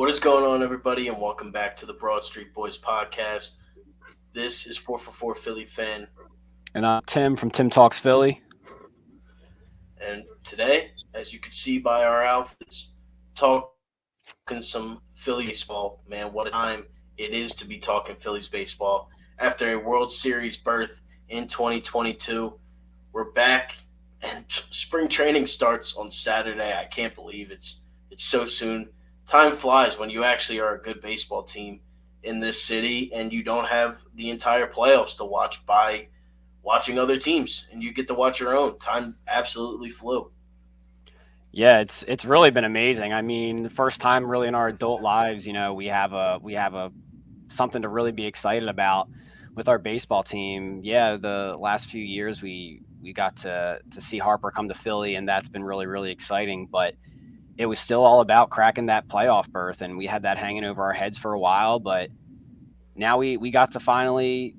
What is going on, everybody, and welcome back to the Broad Street Boys podcast. This is 4 for 4 Philly fan, And I'm Tim from Tim Talks Philly. and today, as you can see by our outfits, talking some Phillies baseball. Man, what a time it is to be talking Phillies baseball. After a World Series berth in 2022, we're back, and spring training starts on Saturday. I can't believe it's so soon. Time flies when you actually are a good baseball team in this city, and you don't have the entire playoffs to watch by watching other teams, and you get to watch your own. Time absolutely flew. Yeah, it's really been amazing. I mean, the first time really in our adult lives, we have a something to really be excited about with our baseball team. Yeah, the last few years we got to see Harper come to Philly, and that's been really exciting. But it was still all about cracking that playoff berth, and we had that hanging over our heads for a while. But now we got to finally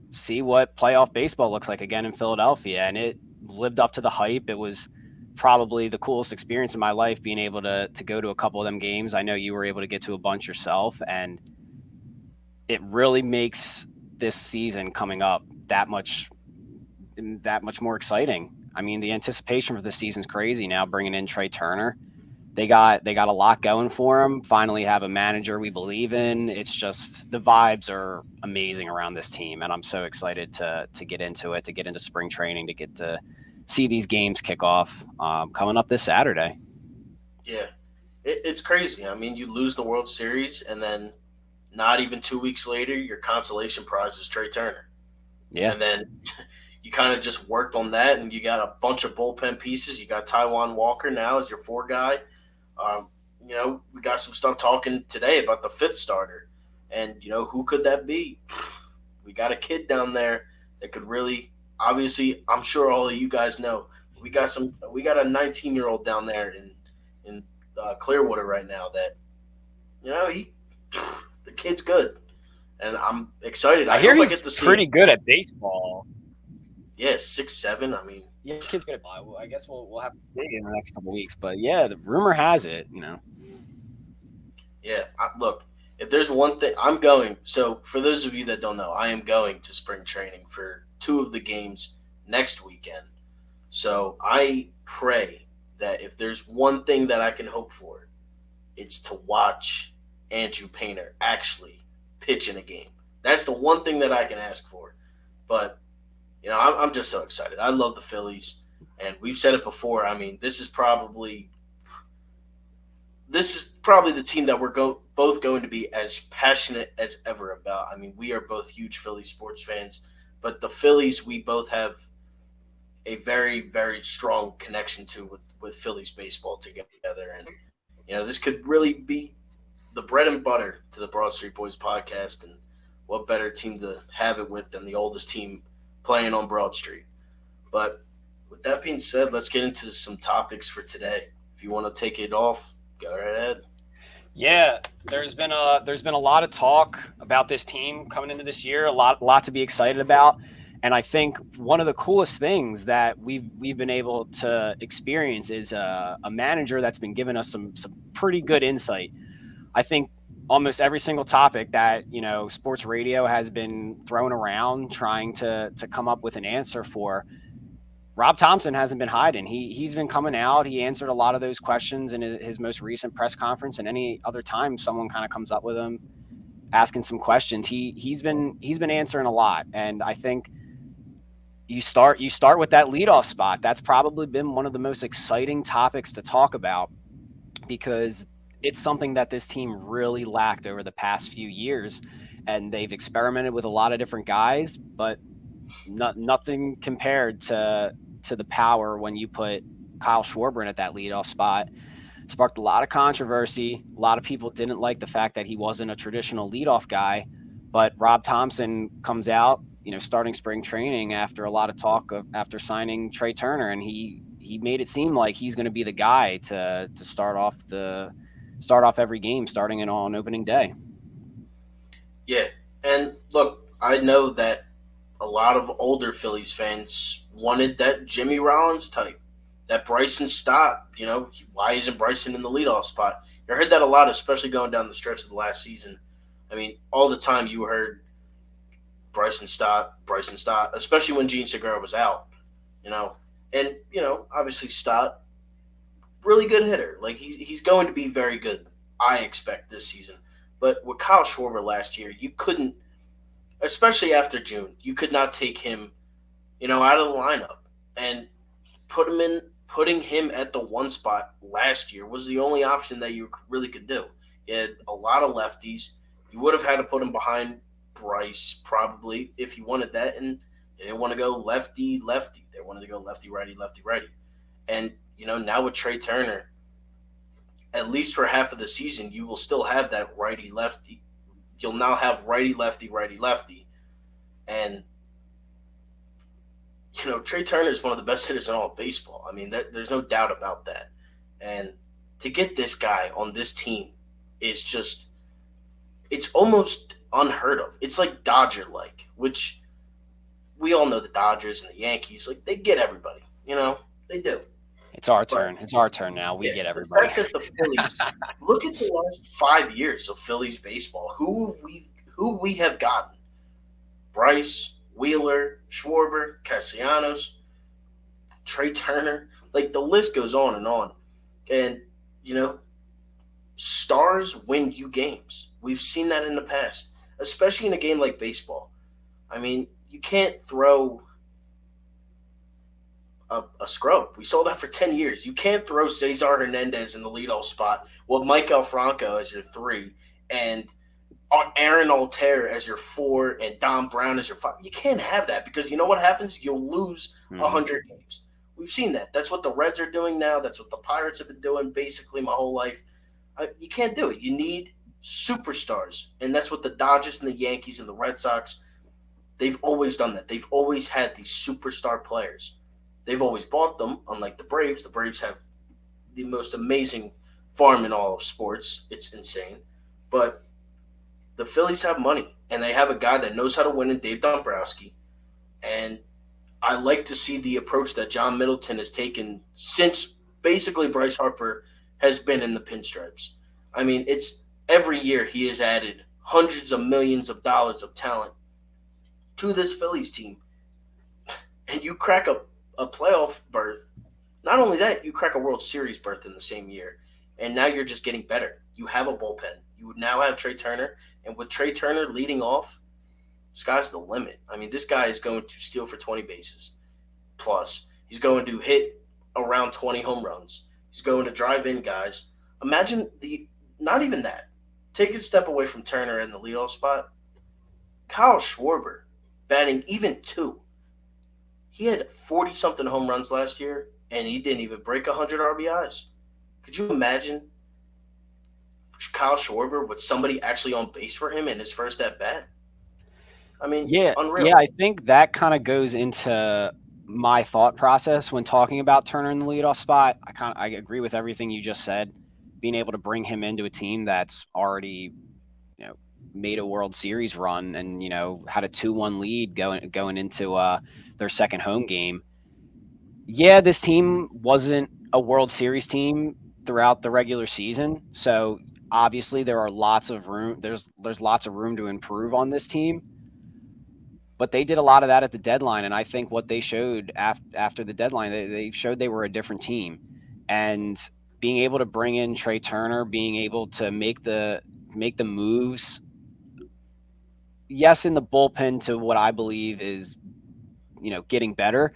see what playoff baseball looks like again in Philadelphia, and it lived up to the hype. It was probably the coolest experience in my life being able to go to a couple of them games. I know you were able to get to a bunch yourself, and it really makes this season coming up that much more exciting. I mean, the anticipation for this season's crazy now. Bringing in Trey Turner, they got a lot going for him. Finally, have a manager we believe in. It's just the vibes are amazing around this team, and I'm so excited to get into it, to get into spring training, to get to see these games kick off coming up this Saturday. Yeah, it's crazy. I mean, you lose the World Series, and then not even 2 weeks later, your consolation prize is Trey Turner. Yeah, And then you kind of just worked on that, and you got a bunch of bullpen pieces. You got Taiwan Walker now as your four guy. Um, we got some stuff talking today about the fifth starter, and who could that be? We got a kid down there that could really. Obviously, I'm sure all of you guys know we got some. We got a 19-year-old down there in Clearwater right now that he the kid's good, and I'm excited. I I hear hope I he's get to see him. pretty good at baseball. Yeah, 6'7". I mean, Yeah, kid's good at ball. I guess we'll have to see in the next couple of weeks. But yeah, the rumor has it. yeah. Look, if there's one thing, I'm going. So, for those of you that don't know, I am going to spring training for two of the games next weekend. So, I pray that if there's one thing that I can hope for, it's to watch Andrew Painter actually pitch in a game. That's the one thing that I can ask for. But I'm just so excited. I love the Phillies, and we've said it before. I mean, this is probably the team that both going to be as passionate as ever about. I mean, we are both huge Philly sports fans, but the Phillies we both have a very very strong connection to with Phillies baseball together, and this could really be the bread and butter to the Broad Street Boys podcast, and what better team to have it with than the oldest team playing on Broad Street. But with that being said, let's get into some topics for today. If you want to take it off, go right ahead. Yeah, there's been a lot of talk about this team coming into this year. A lot to be excited about, and I think one of the coolest things that we've been able to experience is a manager that's been giving us some pretty good insight. I think almost every single topic that sports radio has been thrown around trying to come up with an answer for. Rob Thompson hasn't been hiding. He's been coming out. He answered a lot of those questions in his most recent press conference, and any other time someone kind of comes up with him asking some questions, he's been answering a lot. And I think you start with that leadoff spot. That's probably been one of the most exciting topics to talk about because it's something that this team really lacked over the past few years, and they've experimented with a lot of different guys, but nothing compared to the power when you put Kyle Schwarber in at that leadoff spot. Sparked a lot of controversy. A lot of people didn't like the fact that he wasn't a traditional leadoff guy, but Rob Thompson comes out, starting spring training after a lot of talk after signing Trey Turner, and he made it seem like he's going to be the guy to start off every game starting it on opening day. Yeah, and look, I know that a lot of older Phillies fans wanted that Jimmy Rollins type. that Bryson Stott, why isn't Bryson in the leadoff spot? I heard that a lot, especially going down the stretch of the last season. I mean, all the time you heard Bryson Stott, especially when Gene Segura was out, you know. And, obviously Stott, really good hitter. Like he's going to be very good, I expect this season. But with Kyle Schwarber last year, you couldn't, especially after June, you could not take him, out of the lineup and putting him at the one spot last year was the only option that you really could do. You had a lot of lefties. You would have had to put him behind Bryce probably if you wanted that, and they didn't want to go lefty lefty. They wanted to go lefty righty lefty righty. And now with Trey Turner, at least for half of the season, you will still have that righty lefty. You'll now have righty lefty, and Trey Turner is one of the best hitters in all of baseball. I mean, there's no doubt about that. And to get this guy on this team is just, it's almost unheard of. It's like Dodger like, which we all know the Dodgers and the Yankees, like they get everybody, they do. It's our But turn. It's our turn now. We yeah, get the everybody. fact that the Phillies, look at the last 5 years of Phillies baseball, who we have gotten: Bryce, Wheeler, Schwarber, Castellanos, Trey Turner. Like the list goes on and on. And, you know, stars win you games. We've seen that in the past, especially in a game like baseball. I mean, you can't throw a scrub. We saw that for 10 years. You can't throw Cesar Hernandez in the leadoff spot with Mike Franco as your three and Aaron Altair as your four and Don Brown as your five. You can't have that because you know what happens? You'll lose Mhm. 100 games. We've seen that. That's what the Reds are doing now. That's what the Pirates have been doing basically my whole life. You can't do it. You need superstars. And that's what the Dodgers and the Yankees and the Red Sox, they've always done that. They've always had these superstar players. They've always bought them, unlike the Braves. The Braves have the most amazing farm in all of sports. It's insane. But the Phillies have money, and they have a guy that knows how to win in Dave Dombrowski. And I like to see the approach that John Middleton has taken since basically Bryce Harper has been in the pinstripes. I mean, it's every year he has added hundreds of millions of dollars of talent to this Phillies team. And you crack a playoff berth. Not only that, you crack a World Series berth in the same year. And now you're just getting better. You have a bullpen. You would now have Trey Turner. And with Trey Turner leading off, sky's the limit. I mean, this guy is going to steal for 20 bases plus. He's going to hit around 20 home runs. He's going to drive in guys. Imagine not even that. Take a step away from Turner in the leadoff spot. Kyle Schwarber batting even two. He had 40 something home runs last year, and he didn't even break 100 RBIs. Could you imagine Kyle Schwarber with somebody actually on base for him in his first at bat? I mean, Yeah, unreal. yeah, I think that kind of goes into my thought process when talking about Turner in the leadoff spot. I agree with everything you just said. Being able to bring him into a team that's already, you know, made a World Series run and, had a 2-1 lead going into their second home game. Yeah, this team wasn't a World Series team throughout the regular season, so obviously there are lots of room. There's lots of room to improve on this team, but they did a lot of that at the deadline, and I think what they showed after the deadline, they showed they were a different team, and being able to bring in Trey Turner, being able to make the moves, yes, in the bullpen to what I believe is getting better.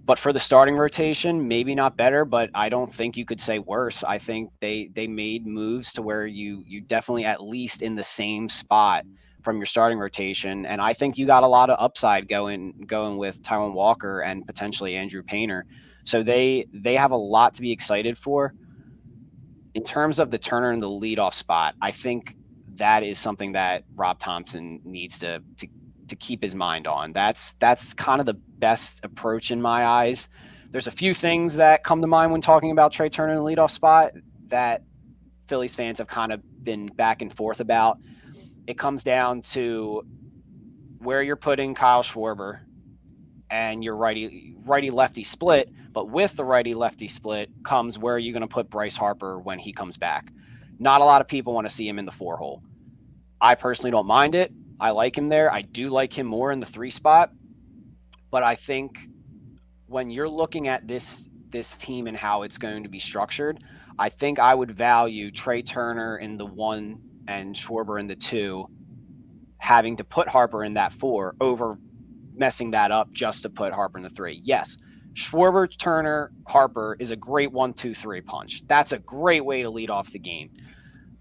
But for the starting rotation, maybe not better, but I don't think you could say worse. I think they made moves to where you definitely at least in the same spot from your starting rotation, and I think you got a lot of upside going with Taiwan Walker and potentially Andrew Painter. So they have a lot to be excited for. In terms of the Turner in the leadoff spot, I think that is something that Rob Thompson needs to keep his mind on. That's kind of the best approach in my eyes. There's a few things that come to mind when talking about Trey Turner in the leadoff spot that Phillies fans have kind of been back and forth about. It comes down to where you're putting Kyle Schwarber and your righty lefty split. But with the righty lefty split comes where you're going to put Bryce Harper when he comes back. Not a lot of people want to see him in the 4 hole. I personally don't mind it. I like him there. I do like him more in the 3 spot. But I think when you're looking at this team and how it's going to be structured, I think I would value Trey Turner in the 1 and Schwarber in the 2, having to put Harper in that 4 over messing that up just to put Harper in the 3. Yes, Schwarber, Turner, Harper is a great 1-2-3 punch. That's a great way to lead off the game.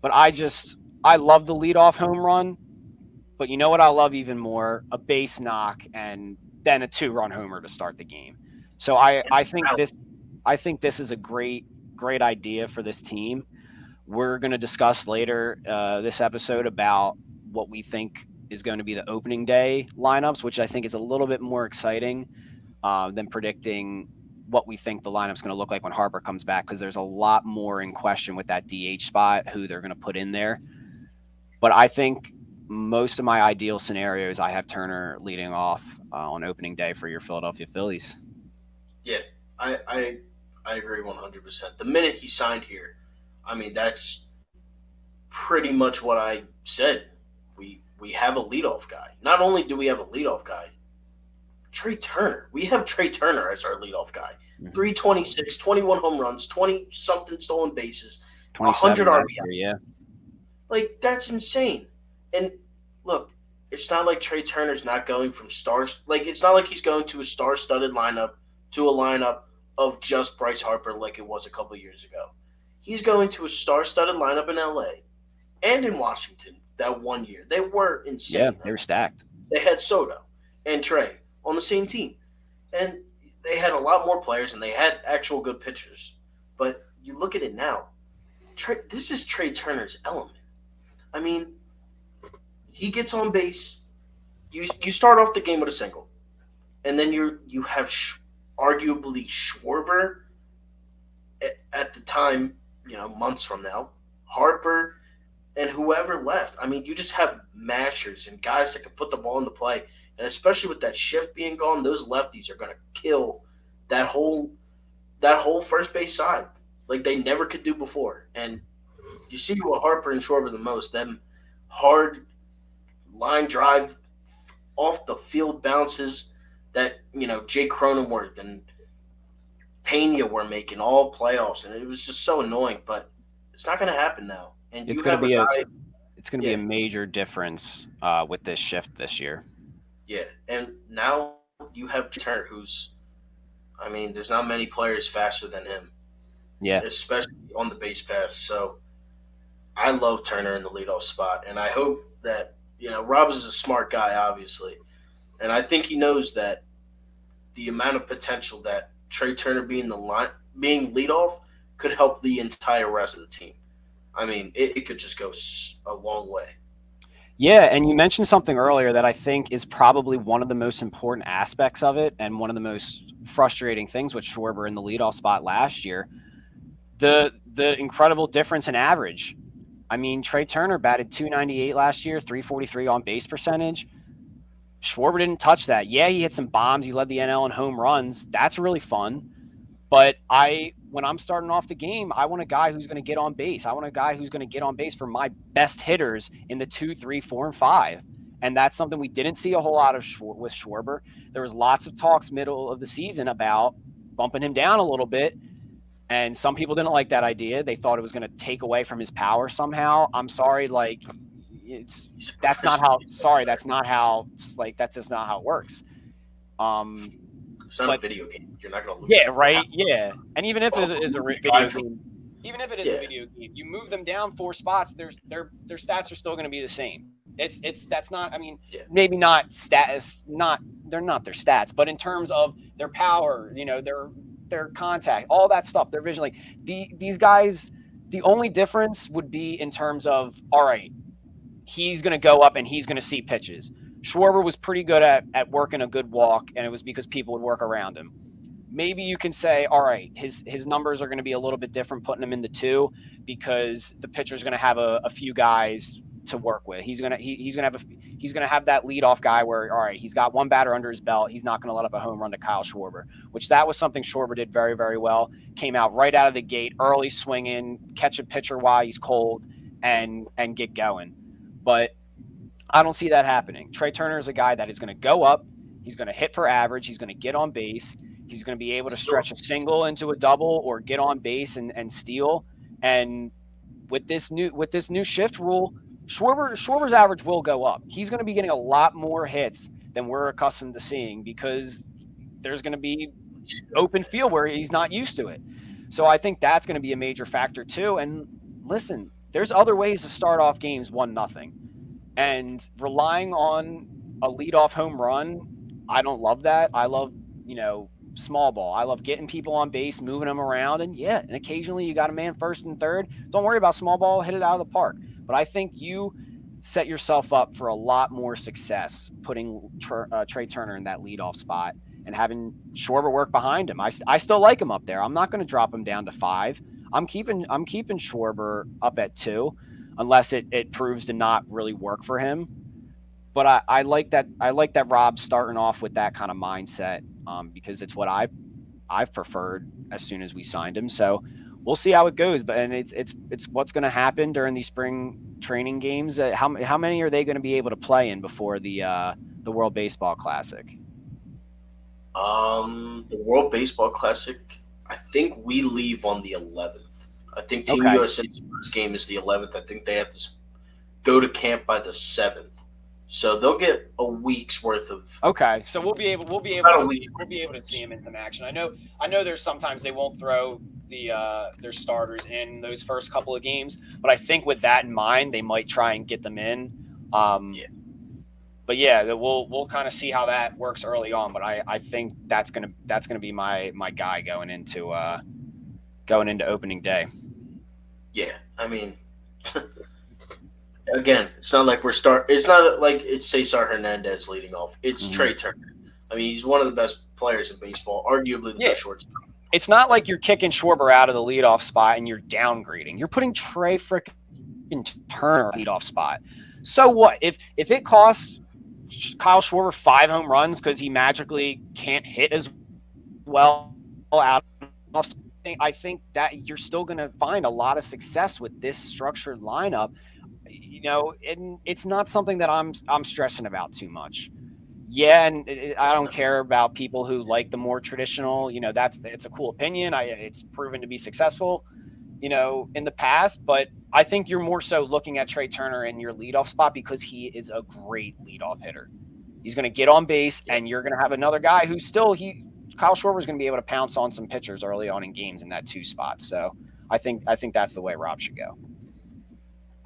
But I love the leadoff home run. But you know what I love even more? A base knock and then a 2-run homer to start the game. So I think this is a great idea for this team. We're going to discuss later this episode about what we think is going to be the opening day lineups, which I think is a little bit more exciting than predicting what we think the lineup's going to look like when Harper comes back, because there's a lot more in question with that DH spot, who they're going to put in there. But I think most of my ideal scenarios, I have Turner leading off on opening day for your Philadelphia Phillies. Yeah, I agree 100%. The minute he signed here, I mean that's pretty much what I said. We have a leadoff guy. Not only do we have a leadoff guy, Trey Turner. We have Trey Turner as our leadoff guy. Mm-hmm. 326, 21 home runs, 20 something stolen bases, 100 RBIs. Yeah. Like that's insane. And look, it's not like Trey Turner's not going from stars. Like it's not like he's going to a star-studded lineup to a lineup of just Bryce Harper like it was a couple years ago. He's going to a star-studded lineup in LA and in Washington that 1 year. They were insane. Yeah, they were stacked. They had Soto and Trey on the same team. And they had a lot more players and they had actual good pitchers. But you look at it now, this is Trey Turner's element. I mean, he gets on base. You start off the game with a single, and then you have arguably Schwarber at the time, months from now, Harper, and whoever left. I mean, you just have mashers and guys that can put the ball into play, and especially with that shift being gone, those lefties are going to kill that whole first base side like they never could do before. And you see what Harper and Schwarber the most, them hard line drive off the field bounces that, Jake Cronenworth and Pena were making all playoffs, and it was just so annoying, but it's not going to happen now. And it's going to be a major difference with this shift this year. Yeah, and now you have Turner, who's, I mean, there's not many players faster than him. Yeah. Especially on the base pass. So I love Turner in the leadoff spot, and I hope that, Rob is a smart guy, obviously, and I think he knows that the amount of potential that Trey Turner being leadoff could help the entire rest of the team. I mean, it could just go a long way. Yeah, and you mentioned something earlier that I think is probably one of the most important aspects of it, and one of the most frustrating things with Schwarber in the leadoff spot last year, the incredible difference in average. I mean, Trey Turner batted .298 last year, .343 on base percentage. Schwarber didn't touch that. Yeah, he hit some bombs. He led the NL in home runs. That's really fun. But when I'm starting off the game, I want a guy who's going to get on base. I want a guy who's going to get on base for my best hitters in the 2, 3, 4, and 5. And that's something we didn't see a whole lot of with Schwarber. There was lots of talks middle of the season about bumping him down a little bit. And some people didn't like that idea. They thought it was going to take away from his power somehow. I'm sorry, that's just not how it works. It's not a video game. You're not going to lose. Yeah, right. Yeah, and even if it is a video game, a video game, you move them down 4 spots. Their stats are still going to be the same. That's not. I mean, maybe not status. They're not their stats, but in terms of their power, their contact, all that stuff, their vision. Like these guys, the only difference would be in terms of, all right, he's going to go up and he's going to see pitches. Schwarber was pretty good at working a good walk, and it was because people would work around him. Maybe you can say, all right, his numbers are going to be a little bit different putting him in the 2 because the pitcher's going to have a few guys to work with. He's gonna have that leadoff guy where, all right, he's got one batter under his belt. He's not gonna let up a home run to Kyle Schwarber, which that was something Schwarber did very, very well. Came out right out of the gate, early swinging, catch a pitcher while he's cold, and get going. But I don't see that happening. Trey Turner is a guy that is going to go up. He's going to hit for average. He's going to get on base. He's going to be able to Still, stretch a single into a double or get on base and steal. And with this new shift rule, Schwarber's average will go up. He's going to be getting a lot more hits than we're accustomed to seeing because there's going to be open field where he's not used to it. So I think that's going to be a major factor too. And listen, there's other ways to start off games 1-0. And relying on a leadoff home run, I don't love that. I love, small ball. I love getting people on base, moving them around. And yeah, and occasionally you got a man first and third. Don't worry about small ball, hit it out of the park. But I think you set yourself up for a lot more success putting Trey Turner in that leadoff spot and having Schwarber work behind him. I still like him up there. I'm not going to drop him down to 5. I'm keeping Schwarber up at 2 unless it proves to not really work for him. But I like that. I like that Rob's starting off with that kind of mindset because it's what I've preferred as soon as we signed him. So we'll see how it goes. But and it's what's going to happen during these spring training games. How many are they going to be able to play in before the World Baseball Classic? the World Baseball Classic. I think we leave on the 11th. I think Team Okay. USA's first game is the 11th. I think they have to go to camp by the 7th. So they'll get a week's worth of Okay, so about a week. we'll be able to see him in some action. I know there's sometimes they won't throw their starters in those first couple of games, but I think with that in mind, they might try and get them in. Yeah. But yeah, we'll kind of see how that works early on. But I think that's gonna be my guy going into opening day. Yeah, I mean, again, it's not like It's not like it's Cesar Hernandez leading off. It's Trey Turner. I mean, he's one of the best players in baseball, arguably the Yeah. best shortstop. It's not like you're kicking Schwarber out of the leadoff spot and you're downgrading. You're putting Trey freaking Turner leadoff spot. So what if it costs Kyle Schwarber 5 home runs because he magically can't hit as well out of? I think that you're still going to find a lot of success with this structured lineup. And it's not something that I'm stressing about too much. Yeah, and I don't care about people who like the more traditional. It's a cool opinion. It's proven to be successful, in the past. But I think you're more so looking at Trey Turner in your leadoff spot because he is a great leadoff hitter. He's going to get on base, and you're going to have another guy who's still Kyle Schwarber is going to be able to pounce on some pitchers early on in games in that 2 spot. So I think that's the way Rob should go.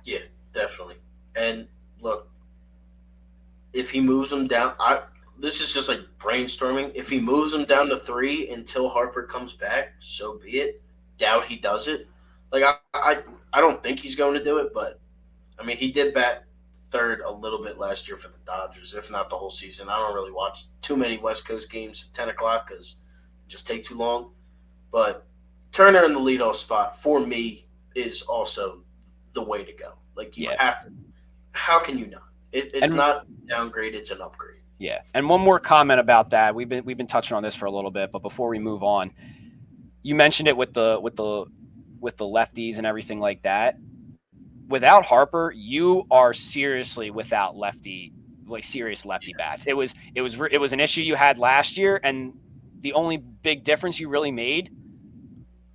Yeah, definitely. And look, if he moves him down, this is just like brainstorming. If he moves him down to 3 until Harper comes back, so be it. Doubt he does it. Like I don't think he's going to do it, but I mean he did bat third a little bit last year for the Dodgers, if not the whole season. I don't really watch too many West Coast games at 10 o'clock because it just take too long. But Turner in the leadoff spot for me is also the way to go. Like you have to. How can you not? It's not downgrade; it's an upgrade. Yeah, and one more comment about that. We've been touching on this for a little bit, but before we move on, you mentioned it with the lefties and everything like that. Without Harper, you are seriously without serious lefty bats. It was an issue you had last year, and the only big difference you really made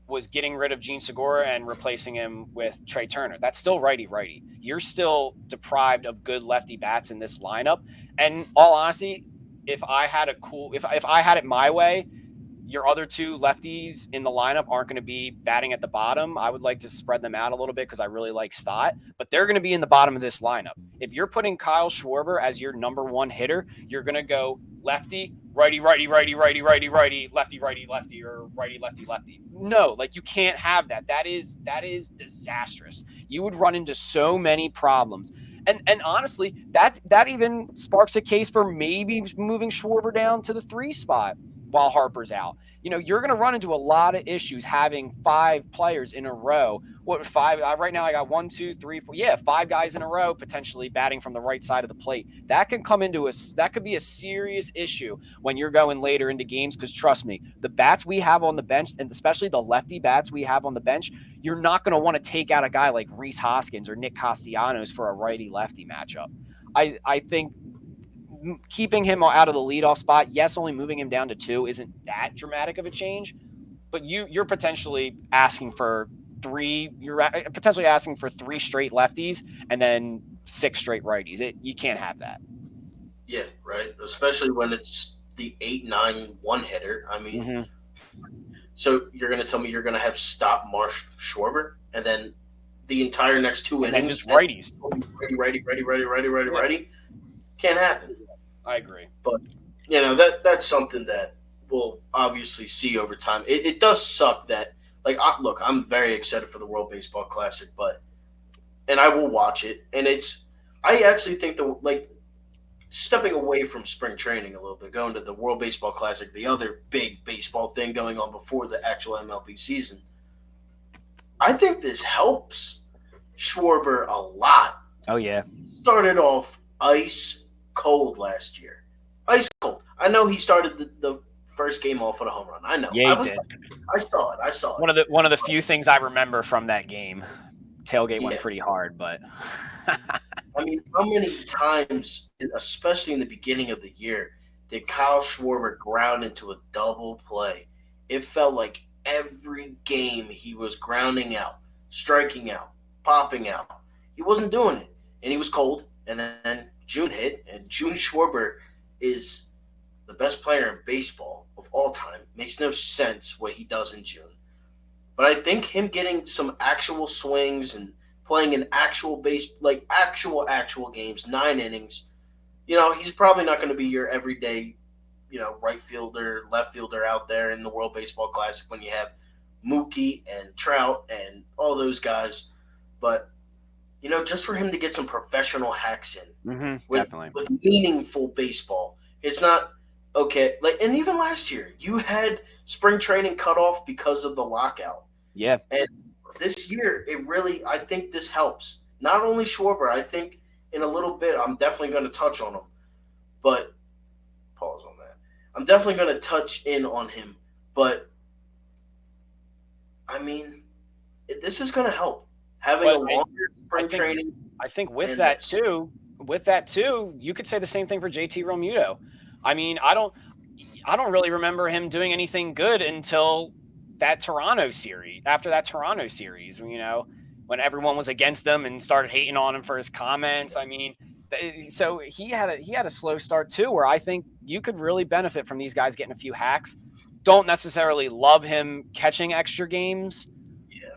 was getting rid of Gene Segura and replacing him with Trey Turner. That's still righty-righty. You're still deprived of good lefty bats in this lineup. And all honesty, if I had it my way, your other 2 lefties in the lineup aren't going to be batting at the bottom. I would like to spread them out a little bit because I really like Stott, but they're going to be in the bottom of this lineup. If you're putting Kyle Schwarber as your number 1 hitter, you're going to go lefty, righty, righty, righty, righty, righty, righty, lefty, righty, lefty, or righty, lefty, lefty. No, like you can't have that. That is disastrous. You would run into so many problems. And honestly, that even sparks a case for maybe moving Schwarber down to the 3 spot. while Harper's out. You're going to run into a lot of issues having five players in a row. What, five? Right now, I got one, two, three, four. Yeah, five guys in a row potentially batting from the right side of the plate. That could be a serious issue when you're going later into games. Because trust me, the bats we have on the bench, and especially the lefty bats we have on the bench, you're not going to want to take out a guy like Rhys Hoskins or Nick Castellanos for a righty lefty matchup. I think keeping him out of the leadoff spot, yes, only moving him down to two isn't that dramatic of a change, but you're potentially asking for three. You're potentially asking for three straight lefties and then six straight righties. You can't have that. Yeah, right. Especially when it's the 8-9 hitter. I mean, Mm-hmm. so you're going to tell me you're going to have stop Marsh Schwarber, and then the entire next two And then innings, just righties. ready, Yeah, ready. Can't happen. I agree. But that's something that we'll obviously see over time. It does suck that look, I'm very excited for the World Baseball Classic, but and I will watch it. And I actually think the stepping away from spring training a little bit, going to the World Baseball Classic, the other big baseball thing going on before the actual MLB season. I think this helps Schwarber a lot. Oh yeah. Started off ice cold last year. Ice cold. I know he started the first game off with a home run. I know. Yeah, he did. I saw it. I saw it. One of the few things I remember from that game. Tailgate went Yeah. pretty hard, but I mean, how many times, especially in the beginning of the year, did Kyle Schwarber ground into a double play? It felt like every game he was grounding out, striking out, popping out. He wasn't doing it, and he was cold. And then June hit, and June Schwarber is the best player in baseball of all time. Makes no sense what he does in June. But I think him getting some actual swings and playing in actual actual games, 9 innings, he's probably not going to be your everyday, right fielder, left fielder out there in the World Baseball Classic when you have Mookie and Trout and all those guys. But, just for him to get some professional hacks in definitely with meaningful baseball, it's not okay. And even last year, you had spring training cut off because of the lockout. Yeah. And this year, I think this helps. Not only Schwarber, I think in a little bit, I'm definitely going to touch on him. But, pause on that. I'm definitely going to touch in on him. But, I mean, this is going to help. Having a longer spring training. I think with that too, you could say the same thing for JT Realmuto. I mean, I don't really remember him doing anything good until that Toronto series, when everyone was against him and started hating on him for his comments. I mean, so he had a slow start too, where I think you could really benefit from these guys getting a few hacks. Don't necessarily love him catching extra games. Yeah.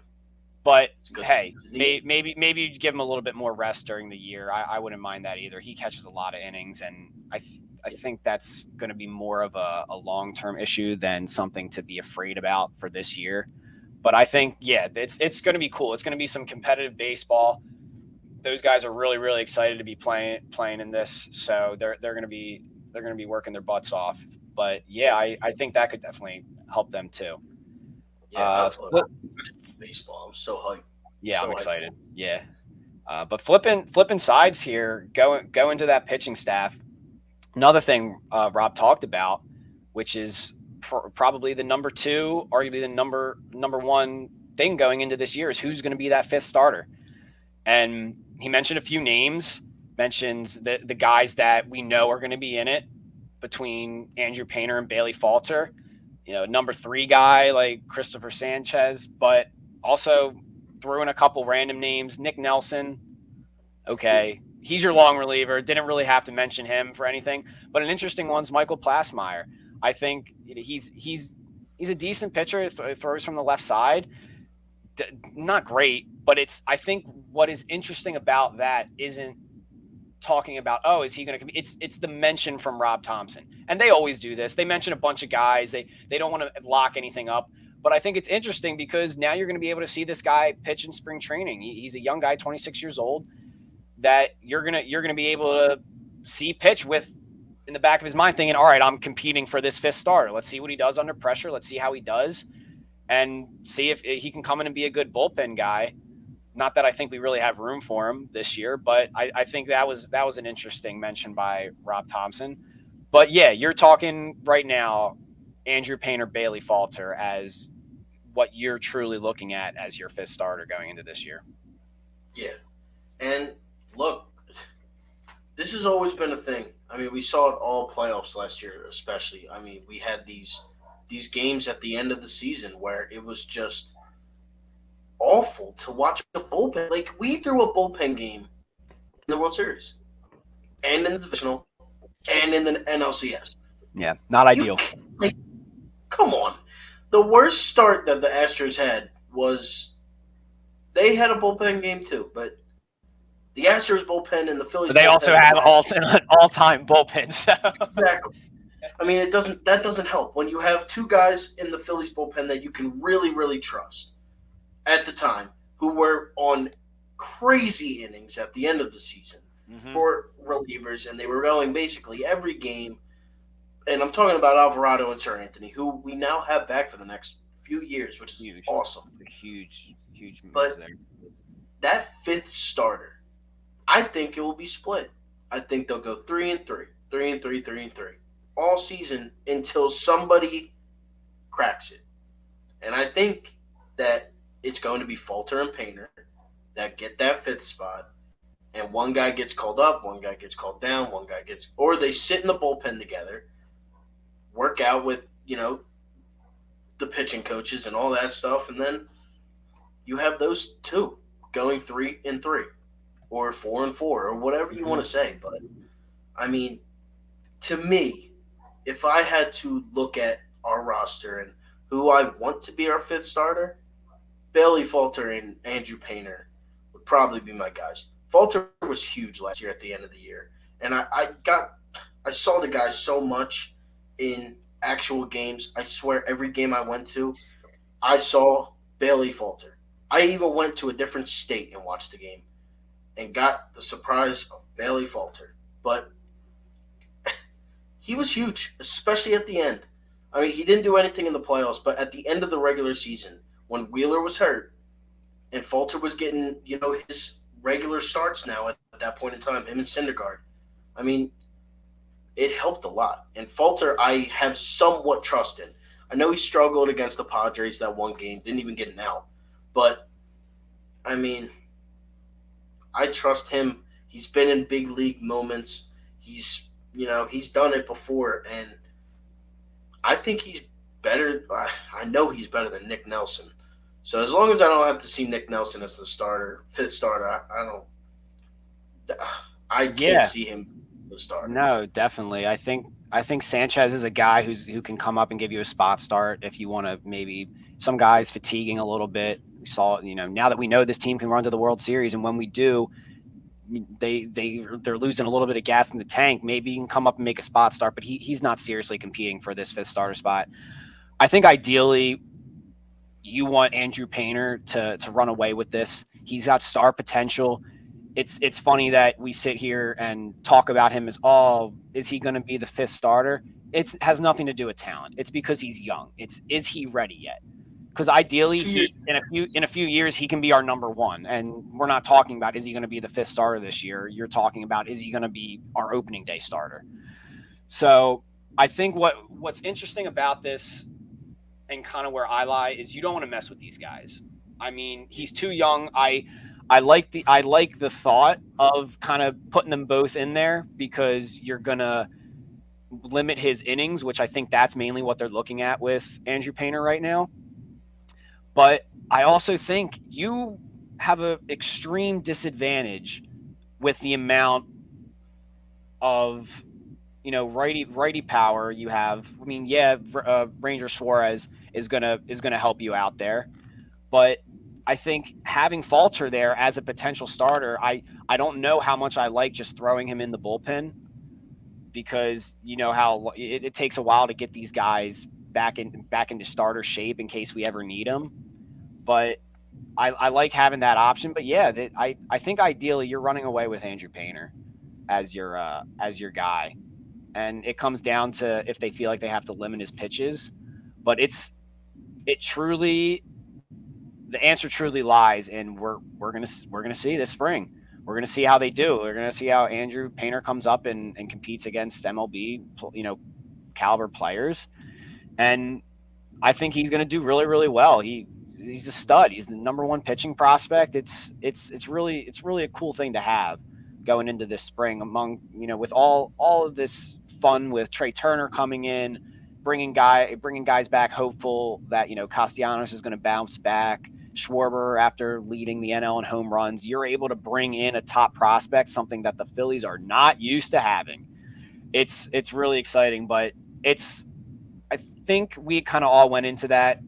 But hey, maybe you give him a little bit more rest during the year. I wouldn't mind that either. He catches a lot of innings, and I think that's going to be more of a long-term issue than something to be afraid about for this year. But I think, it's going to be cool. It's going to be some competitive baseball. Those guys are really, really excited to be playing in this, so they're going to be working their butts off. But I think that could definitely help them too. Yeah, baseball. I'm so hyped. Yeah, I'm excited. Yeah, but flipping sides here, go into that pitching staff. Another thing Rob talked about, which is probably the number two, arguably the number one thing going into this year, is who's going to be that fifth starter. And he mentioned a few names, mentions the guys that we know are going to be in it between Andrew Painter and Bailey Falter. Number three guy like Christopher Sanchez, but also threw in a couple random names. Nick Nelson. Okay. He's your long reliever. Didn't really have to mention him for anything. But an interesting one's Michael Plasmeyer. I think he's a decent pitcher. Throws from the left side. Not great, but I think what is interesting about that isn't talking about, is he going to come? It's the mention from Rob Thompson. And they always do this. They mention a bunch of guys. They don't want to lock anything up. But I think it's interesting because now you're going to be able to see this guy pitch in spring training. He's a young guy, 26 years old, that you're gonna be able to see pitch with in the back of his mind thinking, all right, I'm competing for this fifth starter. Let's see what he does under pressure. Let's see how he does and see if he can come in and be a good bullpen guy. Not that I think we really have room for him this year, but I think that was an interesting mention by Rob Thompson. But yeah, you're talking right now, Andrew Painter, Bailey Falter as what you're truly looking at as your fifth starter going into this year. Yeah. And look, this has always been a thing. I mean, we saw it all playoffs last year, especially. I mean, we had these games at the end of the season where it was just awful to watch a bullpen. Like we threw a bullpen game in the World Series and in the divisional and in the NLCS. Yeah, not You ideal. like, come on. The worst start that the Astros had was they had a bullpen game too, but the Astros bullpen and the Phillies But they also bullpen from have last year. an all-time bullpen. So Exactly. I mean, that doesn't help when you have two guys in the Phillies bullpen that you can really trust at the time who were on crazy innings at the end of the season mm-hmm. for relievers, and they were going basically every game. And I'm talking about Alvarado and Sir Anthony, who we now have back for the next few years, which is Huge, awesome. huge moves But there. that fifth starter, I think it will be split. I think they'll go 3-3, 3-3, 3-3 all season until somebody cracks it. And I think that it's going to be Falter and Painter that get that fifth spot. And one guy gets called up, one guy gets called down, one guy gets, or they sit in the bullpen together, work out with, the pitching coaches and all that stuff. And then you have those two going 3-3 or 4-4 or whatever you Mm-hmm. want to say. But I mean, to me, if I had to look at our roster and who I want to be our fifth starter, Bailey Falter and Andrew Painter would probably be my guys. Falter was huge last year at the end of the year, and I saw the guy so much in actual games. I swear, every game I went to, I saw Bailey Falter. I even went to a different state and watched the game and got the surprise of Bailey Falter. But he was huge, especially at the end. I mean, he didn't do anything in the playoffs, but at the end of the regular season, when Wheeler was hurt and Falter was getting, his regular starts now at that point in time, him and Syndergaard. I mean, it helped a lot. And Falter, I have somewhat trust in. I know he struggled against the Padres that one game, didn't even get an out. But, I mean, I trust him. He's been in big league moments. He's done it before. And I think he's better. I know he's better than Nick Nelson. So as long as I don't have to see Nick Nelson as the starter, fifth starter, I don't. I can't Yeah, see him the starter. no, definitely. I think Sanchez is a guy who can come up and give you a spot start if you want to. Maybe some guys fatiguing a little bit. We saw, now that we know this team can run to the World Series, and when we do, they're losing a little bit of gas in the tank. Maybe he can come up and make a spot start, but he's not seriously competing for this fifth starter spot. I think ideally you want Andrew Painter to run away with this. He's got star potential. It's funny that we sit here and talk about him as, oh, is he going to be the fifth starter? It has nothing to do with talent. It's because he's young. It's, is he ready yet? Because He's ideally 2 years. he in a few years he can be our number one. And we're not talking about, is he going to be the fifth starter this year? You're talking about, is he going to be our opening day starter? So I think what's interesting about this and kind of where I lie is you don't want to mess with these guys. I mean, he's too young. I like the thought of kind of putting them both in there because you're gonna limit his innings, which I think that's mainly what they're looking at with Andrew Painter right now. But I also think you have an extreme disadvantage with the amount of righty power you have. I mean, yeah, Ranger Suarez is gonna help you out there, but I think having Falter there as a potential starter, I don't know how much I like just throwing him in the bullpen because you know how it takes a while to get these guys back into starter shape in case we ever need them. But I like having that option. But yeah, I think ideally you're running away with Andrew Painter as your guy. and it comes down to if they feel like they have to limit his pitches. But it truly the answer truly lies in we're gonna see this spring. We're gonna see how they do. We're gonna see how Andrew Painter comes up and competes against MLB caliber players, and I think he's going to do really, really well. He's a stud. He's the number one pitching prospect. It's really a cool thing to have going into this spring among with all of this fun with Trey Turner coming in, bringing guys back hopeful that Castellanos is going to bounce back. Schwarber after leading the NL in home runs, you're able to bring in a top prospect, something that the Phillies are not used to having. It's really exciting, but it's I think we kind of all went into that.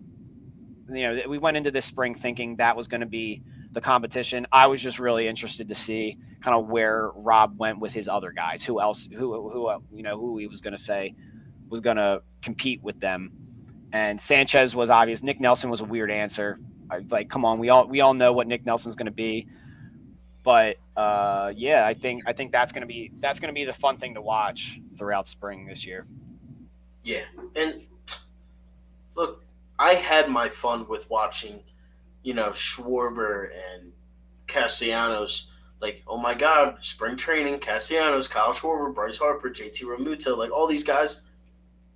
We went into this spring thinking that was going to be the competition. I was just really interested to see kind of where Rob went with his other guys. Who else? Who he was going to say was going to compete with them. And Sanchez was obvious. Nick Nelson was a weird answer. Like, come on, we all know what Nick Nelson's going to be. But yeah, I think that's gonna be the fun thing to watch throughout spring this year. Yeah, and look, I had my fun with watching, Schwarber and Castellanos. Like, oh my God, spring training, Castellanos, Kyle Schwarber, Bryce Harper, JT Realmuto, like all these guys.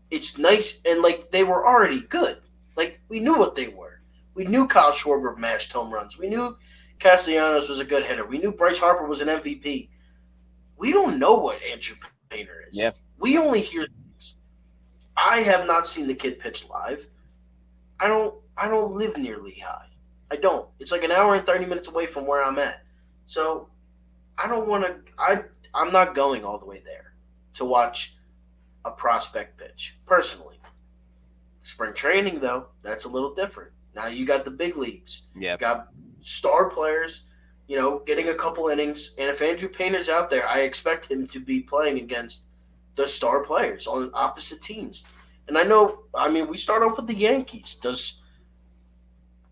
It's nice, and like they were already good. Like we knew what they were. We knew Kyle Schwarber mashed home runs. We knew Castellanos was a good hitter. We knew Bryce Harper was an MVP. We don't know what Andrew Painter is. Yeah, We only hear things. I have not seen the kid pitch live. I don't live near Lehigh. I don't. It's like an hour and 30 minutes away from where I'm at. So I don't want to. I'm not going all the way there to watch a prospect pitch personally. Spring training though, that's a little different. Now you got the big leagues. yeah, You got star players, getting a couple innings. And if Andrew Painter's out there, I expect him to be playing against the star players on opposite teams. And I know, I mean, we start off with the Yankees. Does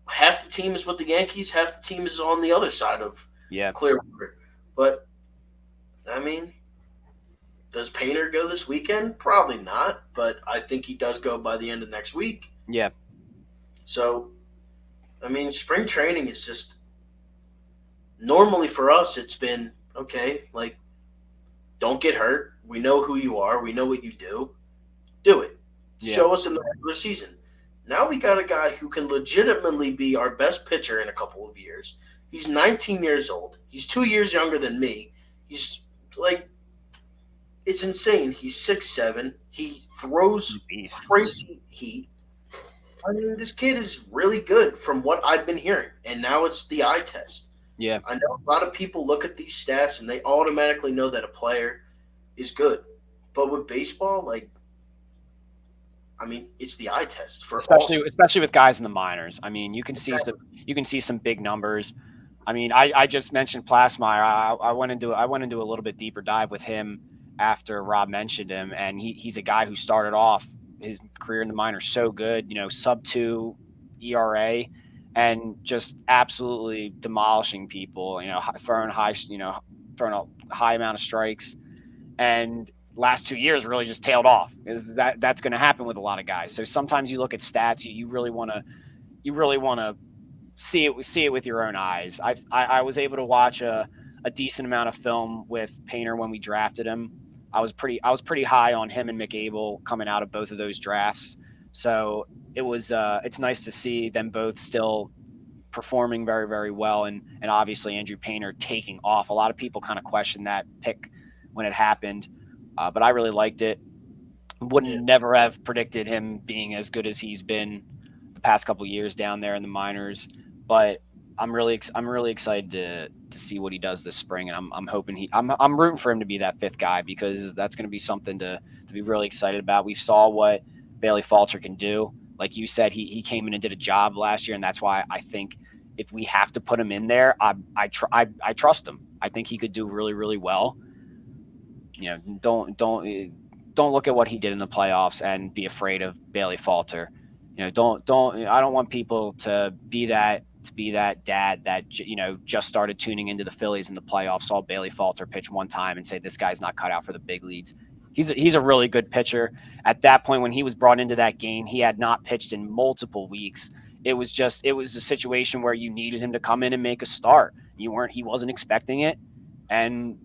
half the team is with the Yankees, half the team is on the other side of yeah, Clearwater. But I mean, does Painter go this weekend? Probably not, but I think he does go by the end of next week. yeah, So, I mean, spring training is just normally for us, it's been okay, like, don't get hurt. We know who you are, we know what you do it. yeah, Show us in the regular season. Now we got a guy who can legitimately be our best pitcher in a couple of years. He's 19 years old. He's 2 years younger than me. He's like, it's insane. He's 6'7". He throws beast. crazy heat. I mean, this kid is really good from what I've been hearing. And now it's the eye test. Yeah, I know a lot of people look at these stats and they automatically know that a player is good. But with baseball, like, I mean, it's the eye test for all. especially with guys in the minors. I mean, you can see some big numbers. I mean, I just mentioned Plasmeyer. I went into a little bit deeper dive with him after Rob mentioned him, and he's a guy who started off his career in the minors so good, sub 2 ERA, and just absolutely demolishing people. Throwing a high amount of strikes, and last 2 years really just tailed off. Is that's going to happen with a lot of guys. So sometimes you look at stats, you really want to see it with your own eyes. I was able to watch a decent amount of film with Painter when we drafted him. I was pretty high on him and McAble coming out of both of those drafts. So it's nice to see them both still performing very, very well, and obviously Andrew Painter taking off. A lot of people kind of questioned that pick when it happened, but I really liked it. Yeah, Wouldn't never have predicted him being as good as he's been the past couple years down there in the minors, but I'm really excited to see what he does this spring, and I'm hoping I'm rooting for him to be that fifth guy, because that's going to be something to be really excited about. We saw what Bailey Falter can do. Like you said, he came in and did a job last year, and that's why I think if we have to put him in there, I trust him. I think he could do really, really well. You know, don't look at what he did in the playoffs and be afraid of Bailey Falter. Don't I don't want people to be that dad that just started tuning into the Phillies in the playoffs, saw Bailey Falter pitch one time and say this guy's not cut out for the big leagues. He's a really good pitcher. At that point, when he was brought into that game, he had not pitched in multiple weeks. It was a situation where you needed him to come in and make a start. He wasn't expecting it, and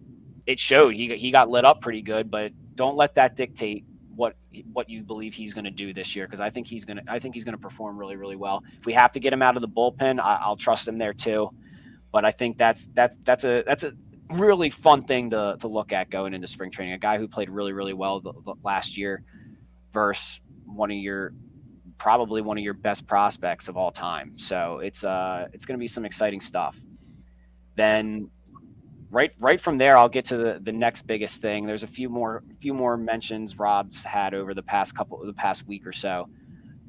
it showed. He got lit up pretty good, but don't let that dictate what what you believe he's going to do this year, because I think he's going to perform really really well. If we have to get him out of the bullpen, I'll trust him there too. But I think that's a really fun thing to look at going into spring training. A guy who played really really well last year versus one of your probably one of your best prospects of all time. So it's going to be some exciting stuff. Then right from there, I'll get to the next biggest thing. There's a few more mentions Rob's had over the past week or so.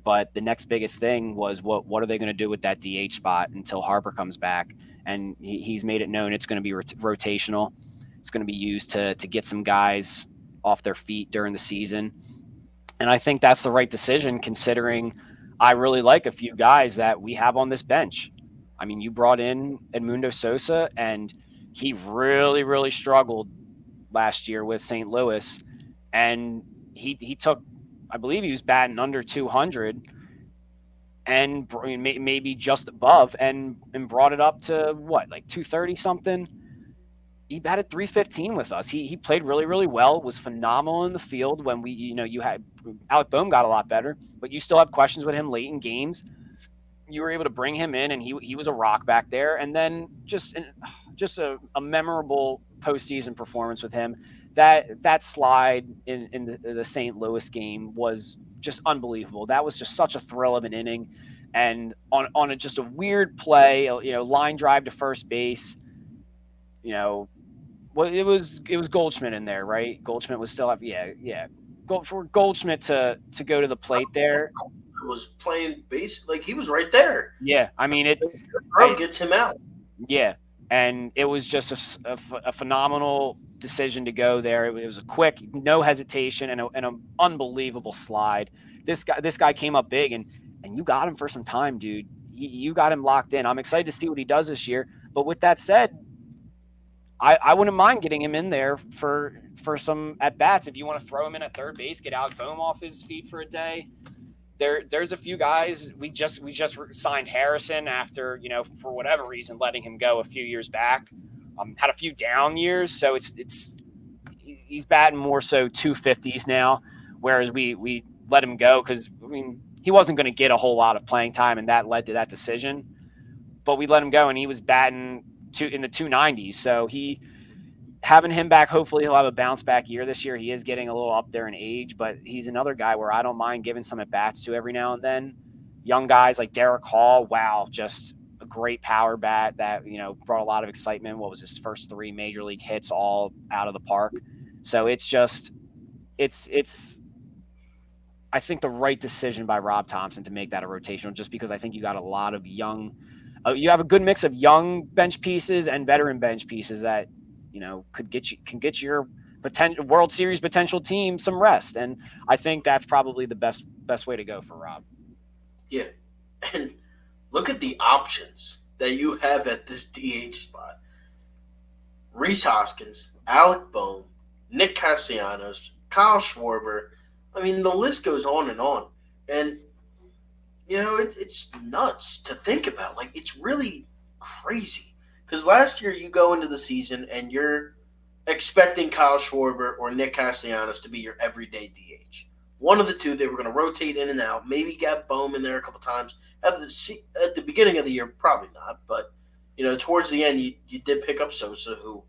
But the next biggest thing was what are they going to do with that DH spot until Harper comes back? And he's made it known it's going to be rotational. It's going to be used to get some guys off their feet during the season. And I think that's the right decision, considering I really like a few guys that we have on this bench. I mean, you brought in Edmundo Sosa, and he really, really struggled last year with St. Louis. And he took, I believe he was batting under 200 and maybe just above, and brought it up to what, like 230 something. He batted 315 with us. He played really really well. Was phenomenal in the field when you had Alec Boehm got a lot better, but you still have questions with him late in games. You were able to bring him in, and he was a rock back there. And then just a memorable postseason performance with him. That slide in the St. Louis game was just unbelievable. That was just such a thrill of an inning, and just a weird play, line drive to first base. You know, well, it was Goldschmidt in there, right? Goldschmidt was still up. Yeah. For Goldschmidt to go to the plate there. Was playing base like he was right there. Yeah, I mean it. Bro gets him out. Yeah, and it was just a phenomenal decision to go there. It was a quick, no hesitation, and an unbelievable slide. This guy came up big, and you got him for some time, dude. You got him locked in. I'm excited to see what he does this year. But with that said, I wouldn't mind getting him in there for some at bats. If you want to throw him in at third base, get Alec Boehm off his feet for a day. There's a few guys. We just signed Harrison after, for whatever reason, letting him go a few years back. Had a few down years, so he's batting more so 250s now, whereas we let him go because he wasn't going to get a whole lot of playing time, and that led to that decision. But we let him go, and he was batting in the 290s. So having him back, hopefully he'll have a bounce back year this year. He is getting a little up there in age, but he's another guy where I don't mind giving some at bats to every now and then. Young guys like Derek Hall, wow, just a great power bat that brought a lot of excitement. What was his first 3 major league hits, all out of the park? So it's I think the right decision by Rob Thompson to make that a rotational, just because I think you got a lot of young. You have a good mix of young bench pieces and veteran bench pieces that can get your potential World Series potential team some rest, and I think that's probably the best way to go for Rob. Yeah, and look at the options that you have at this DH spot: Reese Hoskins, Alec Boehm, Nick Castellanos, Kyle Schwarber. I mean, the list goes on and on, and it's nuts to think about. Like, it's really crazy. Because last year you go into the season and you're expecting Kyle Schwarber or Nick Castellanos to be your everyday DH. One of the two, they were going to rotate in and out. Maybe get Bohm in there a couple times. At the beginning of the year, probably not. But, towards the end, you did pick up Sosa, who,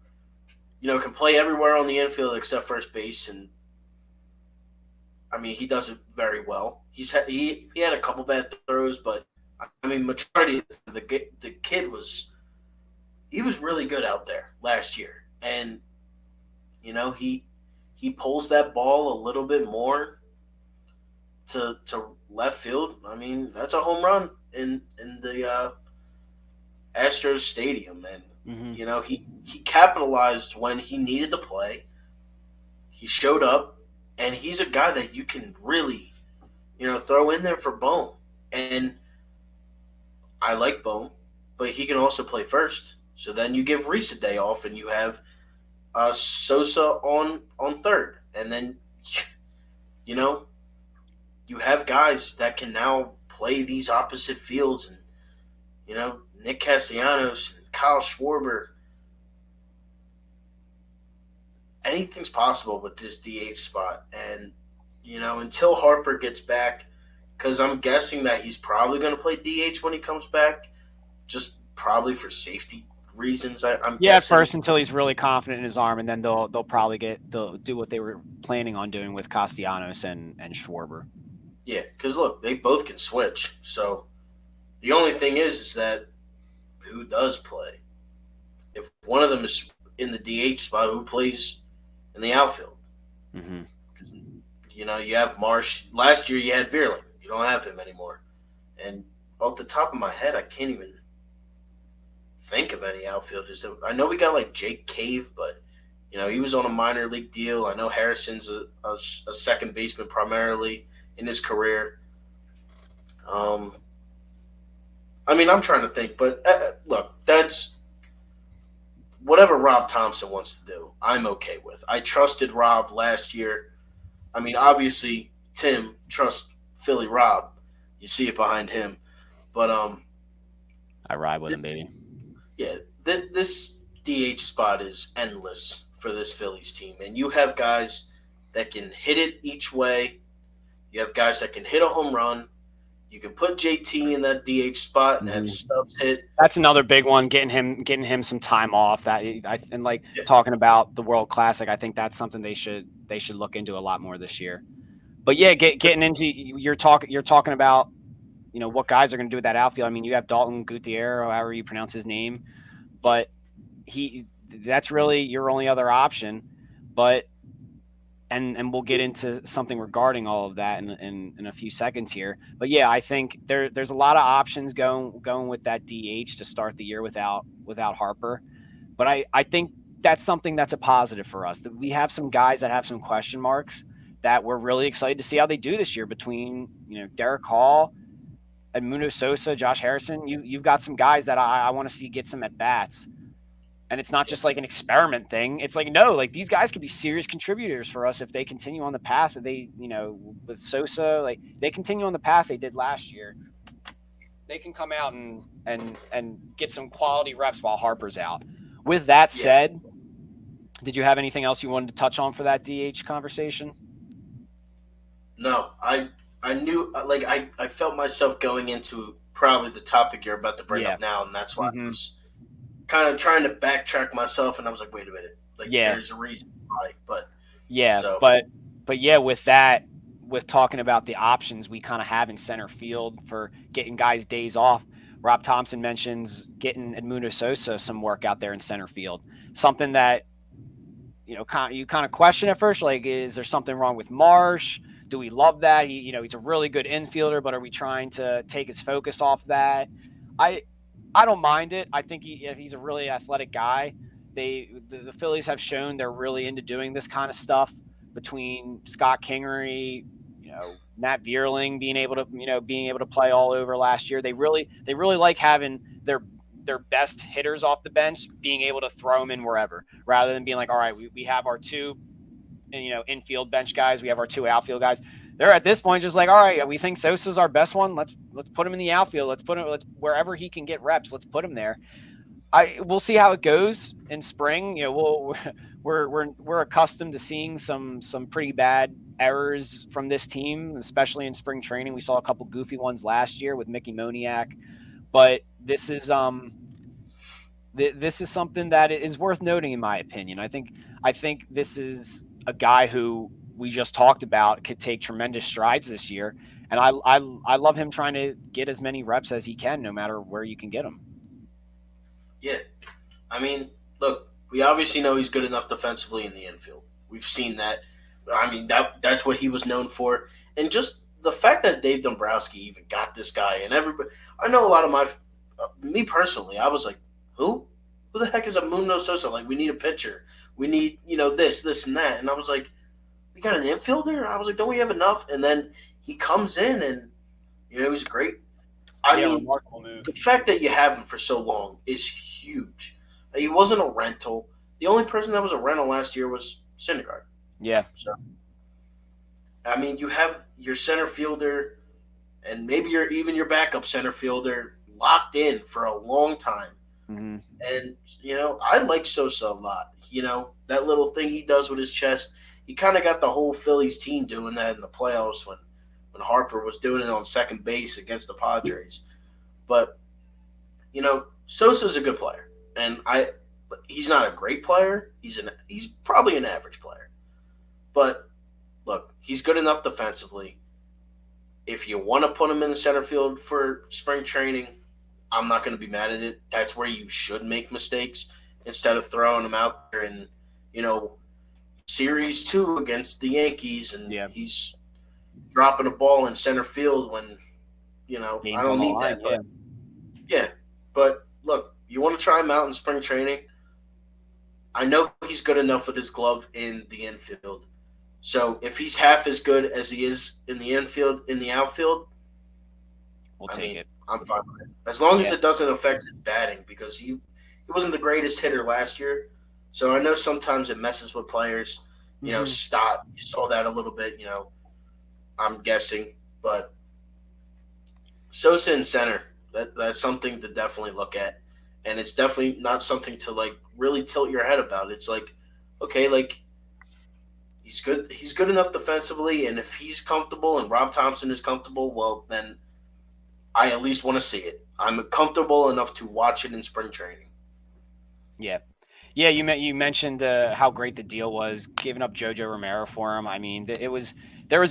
can play everywhere on the infield except first base. And, I mean, he does it very well. He had a couple bad throws, but, I mean, majority of the kid was – he was really good out there last year. And, he pulls that ball a little bit more to left field. I mean, that's a home run in the Astros Stadium. And, he capitalized when he needed to play. He showed up, and he's a guy that you can really, throw in there for Bohm. And I like Bohm, but he can also play first. So then you give Reese a day off, and you have Sosa on third. And then, you know, you have guys that can now play these opposite fields, and Nick Castellanos and Kyle Schwarber. Anything's possible with this DH spot, and until Harper gets back, because I'm guessing that he's probably going to play DH when he comes back, just probably for safety reasons. I'm Yeah, at guessing. first until he's really confident in his arm, and then they'll do what they were planning on doing with Castellanos and Schwarber. Yeah, because look, they both can switch. So the only thing is that who does play? If one of them is in the DH spot, who plays in the outfield? Mm-hmm. You have Marsh. Last year you had Vierling. You don't have him anymore. And off the top of my head, I can't even think of any outfielders. I know we got like Jake Cave, but he was on a minor league deal. I know Harrison's a second baseman primarily in his career. Um, I mean, I'm trying to think, but look, that's whatever Rob Thompson wants to do. I'm okay with. I trusted Rob last year. I mean, obviously, Tim trusts Philly Rob. You see it behind him, but I ride with him, this, baby. yeah, this DH spot is endless for this Phillies team, and you have guys that can hit it each way. You have guys that can hit a home run. You can put JT in that DH spot and have Mm-hmm. Stubbs hit. That's another big one. Getting him some time off. And like Yeah, talking about the World Classic, I think that's something they should look into a lot more this year. But yeah, getting into you're talking about what guys are going to do with that outfield. I mean, you have Dalton Gutierrez, however you pronounce his name, but he that's really your only other option. But and we'll get into something regarding all of that in a few seconds here. But yeah, I think there's a lot of options going with that DH to start the year without Harper. But I think that's something that's a positive for us. That we have some guys that have some question marks that we're really excited to see how they do this year between Derek Hall, Edmundo Sosa, Josh Harrison. You've got some guys that I want to see get some at bats. And it's not yeah, just like an experiment thing. It's like, no, like these guys could be serious contributors for us if they continue on the path that with Sosa, like they continue on the path they did last year. They can come out and get some quality reps while Harper's out. With that yeah. said, did you have anything else you wanted to touch on for that DH conversation? No, I knew like I felt myself going into probably the topic you're about to bring Yeah. up now, and that's why I Mm-hmm. was kind of trying to backtrack myself, and I was like, wait a minute, like Yeah. there's a reason why, but Yeah. so But yeah, with that, with talking about the options we kind of have in center field for getting guys days off, Rob Thompson mentions getting Edmundo Sosa some work out there in center field. Something that you kind of question at first, like, is there something wrong with Marsh? Do we love that? He's a really good infielder, but are we trying to take his focus off that? I I don't mind it. I think he's a really athletic guy. The Phillies have shown they're really into doing this kind of stuff between Scott Kingery, Matt Vierling being able to play all over last year. They really like having their best hitters off the bench being able to throw them in wherever, rather than being like, all right, we have our two infield bench guys, we have our two outfield guys. They're at this point just like, all right, we think Sosa's our best one. Let's put him in the outfield. Let's wherever he can get reps. Let's put him there. We'll see how it goes in spring. We're accustomed to seeing some pretty bad errors from this team, especially in spring training. We saw a couple goofy ones last year with Mickey Moniak, but this is something that is worth noting, in my opinion. I think this is a guy who we just talked about could take tremendous strides this year, and I love him trying to get as many reps as he can, no matter where you can get him. yeah. I mean, look, we obviously know he's good enough defensively in the infield. We've seen that. I mean, that's what he was known for, and just the fact that Dave Dombrowski even got this guy, and everybody. I know a lot of me personally, I was like, who? Who the heck is a Mundo Sosa? Like, we need a pitcher. We need, this, and that. And I was like, we got an infielder? I was like, don't we have enough? And then he comes in and, he's great. I Yeah, mean, remarkable move. the fact that you have him for so long is huge. He wasn't a rental. The only person that was a rental last year was Syndergaard. Yeah. So I mean, you have your center fielder and maybe your backup center fielder locked in for a long time. Hmm. And I like Sosa a lot. That little thing he does with his chest. He kind of got the whole Phillies team doing that in the playoffs when Harper was doing it on second base against the Padres. But Sosa's a good player, and he's not a great player. He's probably an average player. But look, he's good enough defensively. If you want to put him in the center field for spring training, I'm not going to be mad at it. That's where you should make mistakes instead of throwing him out there in, you know, series two against the Yankees and Yeah. he's dropping a ball in center field when, I Games on don't the need line. that. Yeah. But yeah, but look, you want to try him out in spring training. I know he's good enough with his glove in the infield. So if he's half as good as he is in the infield, in the outfield, We'll I take mean, it. I'm fine with it. As long as Yeah. it doesn't affect his batting because he wasn't the greatest hitter last year. So I know sometimes it messes with players. Hmm. Stott, you saw that a little bit, I'm guessing. But Sosa in center, that's something to definitely look at. And it's definitely not something to like really tilt your head about. It's like, okay, like he's good enough defensively and if he's comfortable and Rob Thompson is comfortable, well then I at least want to see it. I'm comfortable enough to watch it in spring training. Yeah. Yeah, you mentioned how great the deal was, giving up JoJo Romero for him. I mean, there was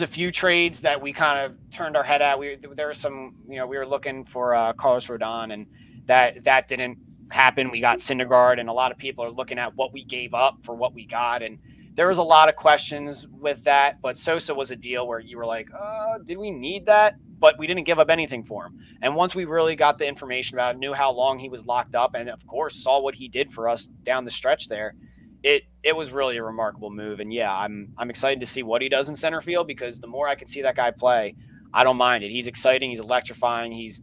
a few trades that we kind of turned our head at. There was some, we were looking for Carlos Rodon, and that didn't happen. We got Syndergaard, and a lot of people are looking at what we gave up for what we got, and there was a lot of questions with that. But Sosa was a deal where you were like, did we need that? But we didn't give up anything for him. And once we really got the information about it, knew how long he was locked up, and of course saw what he did for us down the stretch there, it was really a remarkable move. And yeah, I'm excited to see what he does in center field because the more I can see that guy play, I don't mind it. He's exciting. He's electrifying. He's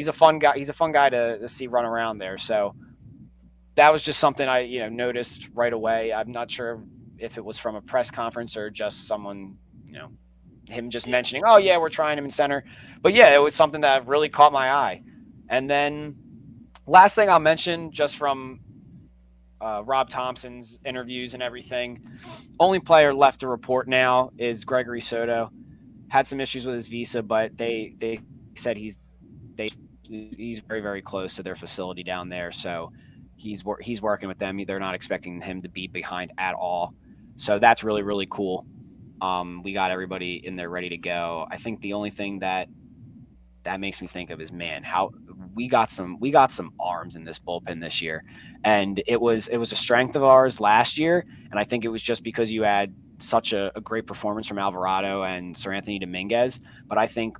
a fun guy. He's a fun guy to see run around there. So that was just something I noticed right away. I'm not sure if it was from a press conference or just someone him just Yeah, mentioning, oh yeah, we're trying him in center. But yeah, it was something that really caught my eye. And then last thing I'll mention, just from Rob Thompson's interviews and everything, only player left to report now is Gregory Soto. Had some issues with his visa, but they said he's very very close to their facility down there, so he's working with them. They're not expecting him to be behind at all, so that's really really cool. We got everybody in there ready to go. I think the only thing that makes me think of is, man, how we got some arms in this bullpen this year, and it was a strength of ours last year, and I think it was just because you had such a great performance from Alvarado and Sir Anthony Dominguez. But I think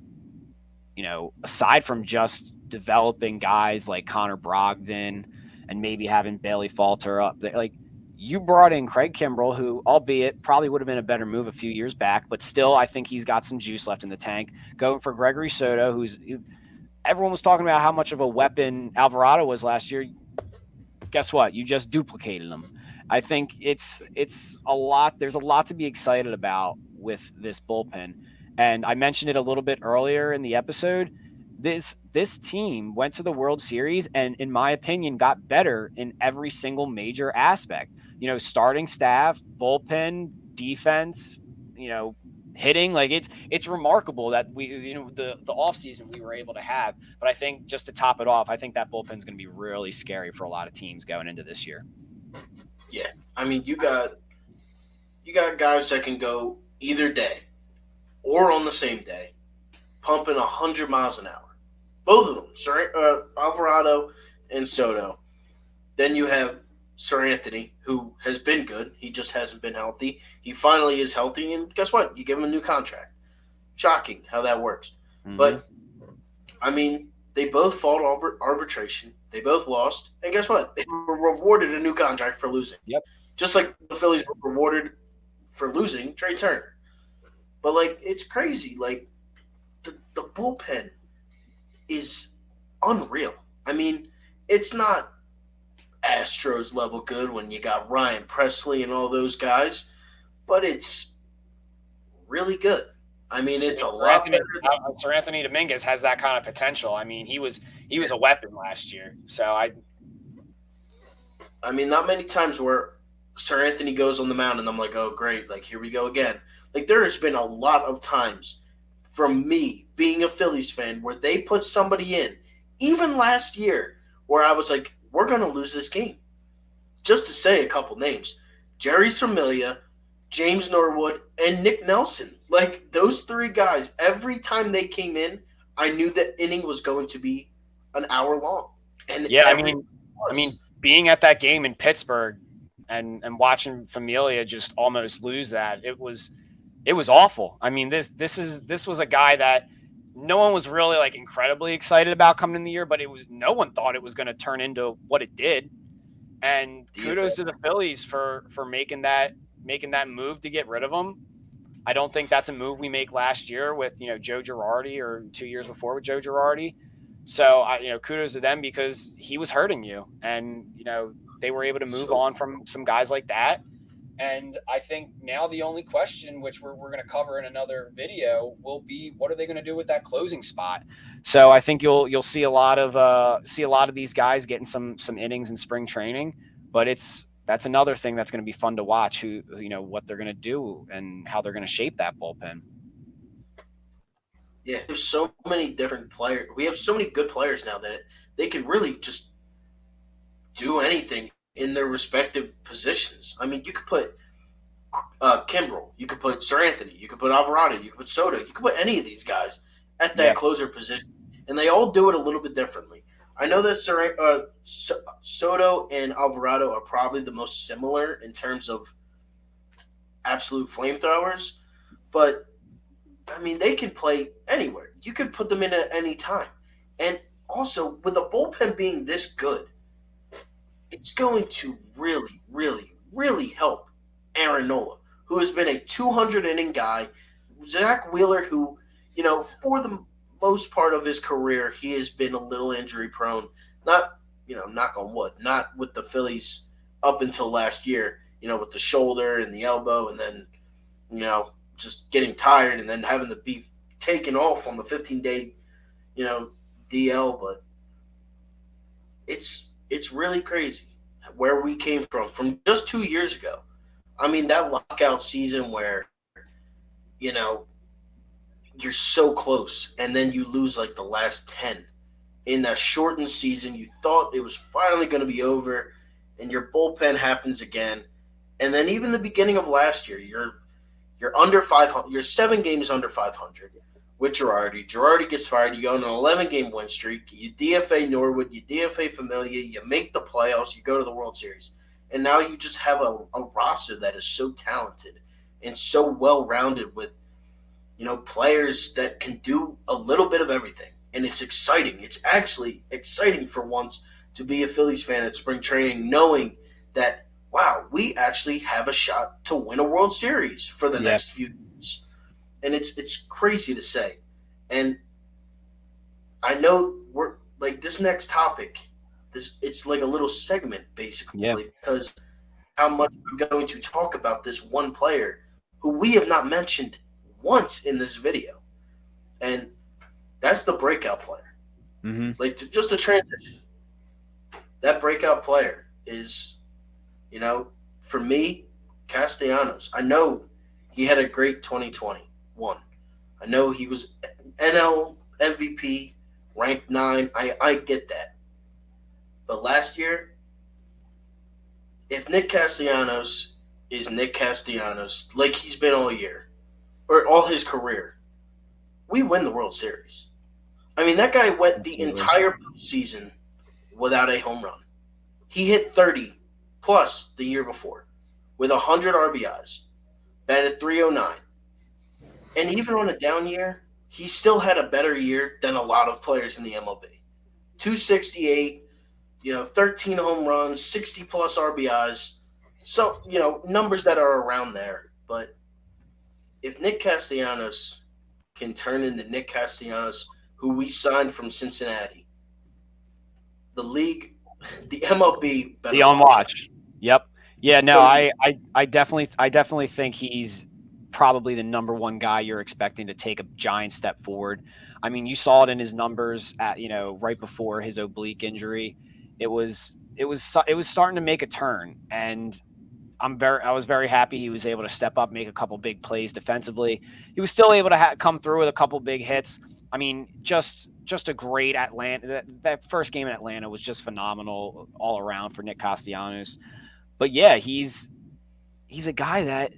aside from just developing guys like Connor Brogdon and maybe having Bailey Falter up, like you brought in Craig Kimbrell, who, albeit probably would have been a better move a few years back, but still, I think he's got some juice left in the tank. Going for Gregory Soto, everyone was talking about how much of a weapon Alvarado was last year. Guess what? You just duplicated them. I think it's a lot. There's a lot to be excited about with this bullpen, and I mentioned it a little bit earlier in the episode. This team went to the World Series and, in my opinion, got better in every single major aspect. Starting staff, bullpen, defense, you know, hitting. Like it's remarkable that we the offseason we were able to have. But I think, just to top it off, I think that bullpen is going to be really scary for a lot of teams going into this year. yeah. I mean, you got guys that can go either day or on the same day, pumping 100 miles an hour. Both of them, Alvarado and Soto. Then you have Sir Anthony, who has been good. He just hasn't been healthy. He finally is healthy, and guess what? You give him a new contract. Shocking how that works. Mm-hmm. But I mean, they both fought arbitration. They both lost, and guess what? They were rewarded a new contract for losing. Yep. Just like the Phillies were rewarded for losing Trey Turner. But like, it's crazy. Like the bullpen is unreal. I mean, it's not Astros level good when you got Ryan Presley and all those guys, but it's really good. I mean, I it's mean, a lot better than. Sir Anthony Dominguez has that kind of potential. I mean, he was a weapon last year. So I mean, not many times where Sir Anthony goes on the mound and I'm like, oh, great, like, here we go again. Like, there has been a lot of times from me being a Phillies fan where they put somebody in, even last year, where I was like, we're going to lose this game. Just to say a couple names: Jerry's Familia, James Norwood, and Nick Nelson. Like, those three guys, every time they came in, I knew that inning was going to be an hour long. And yeah, every I was. mean, being at that game in Pittsburgh and watching Familia just almost lose that, it was awful. I mean, this was a guy that no one was really like incredibly excited about coming in the year, but it was no one thought it was going to turn into what it did. And DFA. kudos to the Phillies for making that move to get rid of him. I don't think that's a move we make last year with Joe Girardi or 2 years before with Joe Girardi. So kudos to them because he was hurting you, and they were able to move So on from some guys like that. And I think now the only question, which we're going to cover in another video, will be what are they going to do with that closing spot. So I think you'll see a lot of these guys getting some innings in spring training, but that's another thing that's going to be fun to watch. Who what they're going to do and how they're going to shape that bullpen. yeah, there's so many different players. We have so many good players now that they can really just do anything in their respective positions. I mean, you could put Kimbrel, you could put Sir Anthony, you could put Alvarado, you could put Soto, you could put any of these guys at that Yeah, closer position, and they all do it a little bit differently. I know that Soto and Alvarado are probably the most similar in terms of absolute flamethrowers, but I mean, they can play anywhere. You could put them in at any time. And also, with a bullpen being this good, it's going to really, really, really help Aaron Nola, who has been a 200 inning guy. Zach Wheeler, who, for the most part of his career, he has been a little injury prone. Not, knock on wood, not with the Phillies up until last year, with the shoulder and the elbow, and then, just getting tired and then having to be taken off on the 15-day, you know, DL. But it's really crazy where we came from just 2 years ago. I mean, that lockout season where you know you're so close and then you lose like the last 10 in that shortened season. You thought it was finally going to be over, and your bullpen happens again. And then even the beginning of last year, you're under 500. You're 7 games under 500 with Girardi. Girardi gets fired. You go on an 11-game win streak. You DFA Norwood. You DFA Familia. You make the playoffs. You go to the World Series. And now you just have a roster that is so talented and so well rounded with players that can do a little bit of everything. And it's exciting. It's actually exciting for once to be a Phillies fan at spring training, knowing that, wow, we actually have a shot to win a World Series for the yeah, next few years. And it's crazy to say. And I know we're like this next topic, it's like a little segment yeah, basically because how much I'm going to talk about this one player who we have not mentioned once in this video. And that's the breakout player. hmm Like just a transition. That breakout player is, you know, for me, Castellanos. I know he had a great 2021. I know he was NL MVP, ranked 9. I get that. But last year, if Nick Castellanos is Nick Castellanos, like he's been all year, or all his career, we win the World Series. I mean, that guy went the absolutely. entire season without a home run. He hit 30 plus the year before with 100 RBIs, batted 309. And even on a down year, he still had a better year than a lot of players in the MLB. 268, 13 home runs, 60 plus RBIs. So, numbers that are around there. But if Nick Castellanos can turn into Nick Castellanos, who we signed from Cincinnati, the league, the MLB Be better on watch out. watch. Yep. Yeah, It's no, going to be I definitely think he's probably the number one guy you're expecting to take a giant step forward. I mean, you saw it in his numbers at right before his oblique injury. It was starting to make a turn, and I was very happy he was able to step up, make a couple big plays defensively. He was still able to come through with a couple big hits. I mean, just a great Atlanta. That first game in Atlanta was just phenomenal all around for Nick Castellanos. But yeah, he's a guy that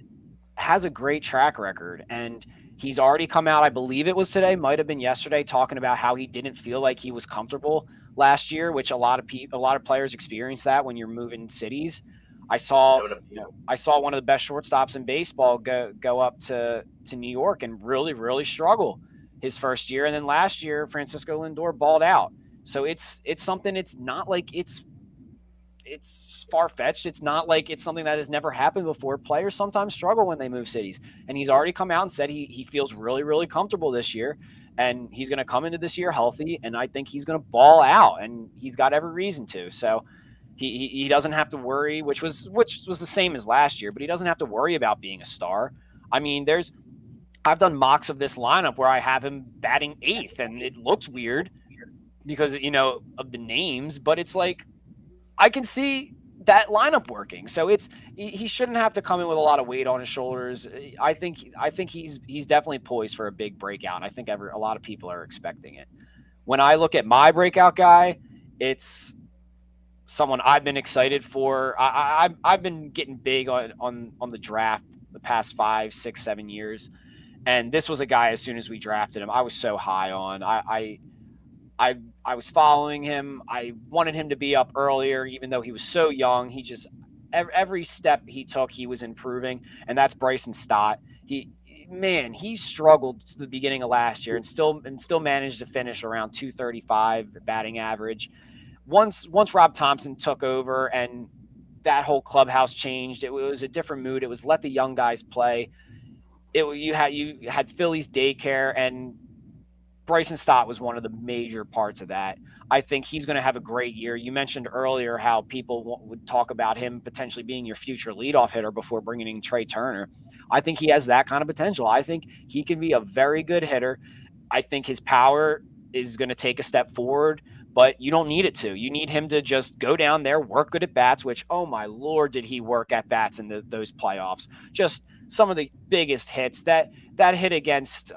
has a great track record, and he's already come out. I believe it was today, might have been yesterday, talking about how he didn't feel like he was comfortable last year, which a lot of players experience that when you're moving cities. I saw having a I saw one of the best shortstops in baseball go up to New York and really struggle his first year, and then last year Francisco Lindor balled out. So it's something. It's not like it's far fetched. It's not like it's something that has never happened before. Players sometimes struggle when they move cities, and he's already come out and said he feels really comfortable this year, and he's going to come into this year healthy, and I think he's going to ball out, and he's got every reason to. So he doesn't have to worry, which was the same as last year, but he doesn't have to worry about being a star. I mean, there's I've done mocks of this lineup where I have him batting eighth, and it looks weird because of the names, but it's like I can see that lineup working. So he shouldn't have to come in with a lot of weight on his shoulders. I think he's definitely poised for a big breakout. And I think a lot of people are expecting it. When I look at my breakout guy, it's someone I've been excited for. I've been getting big on the draft the past 5, 6, 7 years, and this was a guy. As soon as we drafted him, I was so high on. I I was following him. I wanted him to be up earlier, even though he was so young. He just every step he took, he was improving, and that's Bryson Stott. He struggled to the beginning of last year, and still managed to finish around 235 batting average. Once Rob Thompson took over and that whole clubhouse changed, it was a different mood. It was let the young guys play. You had Phillies daycare, and Bryson Stott was one of the major parts of that. I think he's going to have a great year. You mentioned earlier how people would talk about him potentially being your future leadoff hitter before bringing in Trey Turner. I think he has that kind of potential. I think he can be a very good hitter. I think his power is going to take a step forward, but you don't need it to. You need him to just go down there, work good at bats, which, oh my Lord, did he work at bats in those playoffs. Just some of the biggest hits. That hit against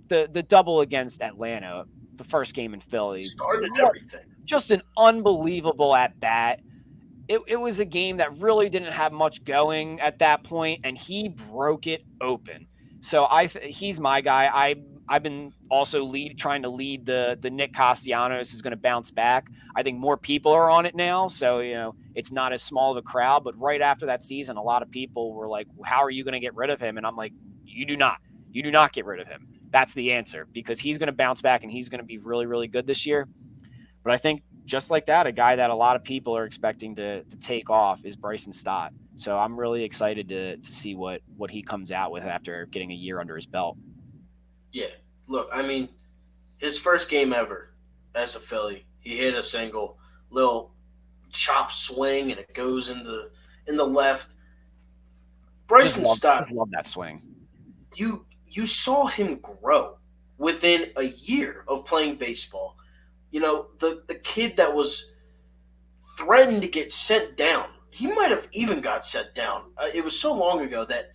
the double against Atlanta, the first game in Philly. started What everything. just an unbelievable at bat. It was a game that really didn't have much going at that point, and he broke it open. So he's my guy. I've been also trying to lead the Nick Castellanos is going to bounce back. I think more people are on it now, so it's not as small of a crowd. But right after that season, a lot of people were like, "How are you going to get rid of him?" And I'm like, "You do not. You do not get rid of him. That's the answer because he's going to bounce back and he's going to be really good this year." But I think just like that, a guy that a lot of people are expecting to take off is Bryson Stott. So I'm really excited to see what he comes out with after getting a year under his belt. Yeah. Look, I mean, his first game ever as a Philly, he hit a single, little chop swing, and it goes in the left. Bryson Stott, Just love that swing. you saw him grow within a year of playing baseball. The kid that was threatened to get sent down. He might have even got sent down. It was so long ago that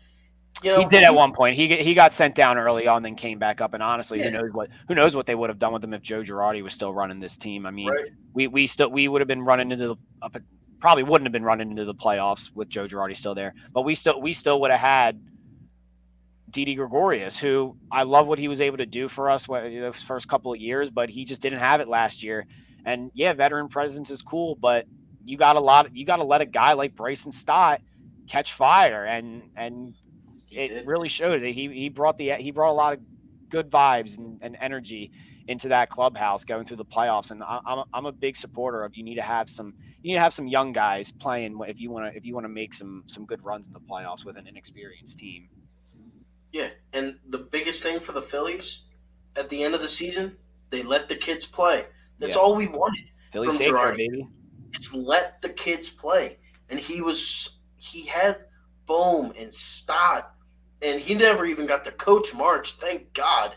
He did at he one point. He got sent down early on, then came back up. And honestly, yeah who knows what they would have done with him if Joe Girardi was still running this team. I mean, right we would have been running into probably wouldn't have been running into the playoffs with Joe Girardi still there, but we still would have had Didi Gregorius, who I love what he was able to do for us those first couple of years, but he just didn't have it last year. And yeah, veteran presence is cool, but you got to let a guy like Bryson Stott catch fire, and he it did. really showed that he brought a lot of good vibes and energy into that clubhouse going through the playoffs. And I'm a big supporter of you need to have some young guys playing if you want to make some good runs in the playoffs with an inexperienced team. Yeah, and the biggest thing for the Phillies at the end of the season, they let the kids play. That's Yeah, all we wanted Phillies from daycare Girardi. baby. It's let the kids play. and he had Bohm and Stott, and he never even got to coach March. Thank God.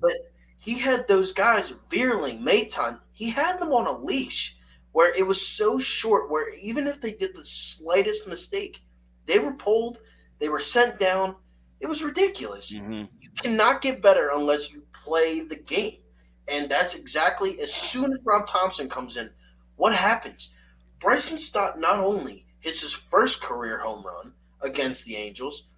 But he had those guys, Veerling, Maton, he had them on a leash where it was so short, where even if they did the slightest mistake, they were pulled, they were sent down. It was ridiculous. Mm-hmm. You cannot get better unless you play the game. And that's exactly as soon as Rob Thompson comes in, what happens? Bryson Stott not only hits his first career home run against the Angels,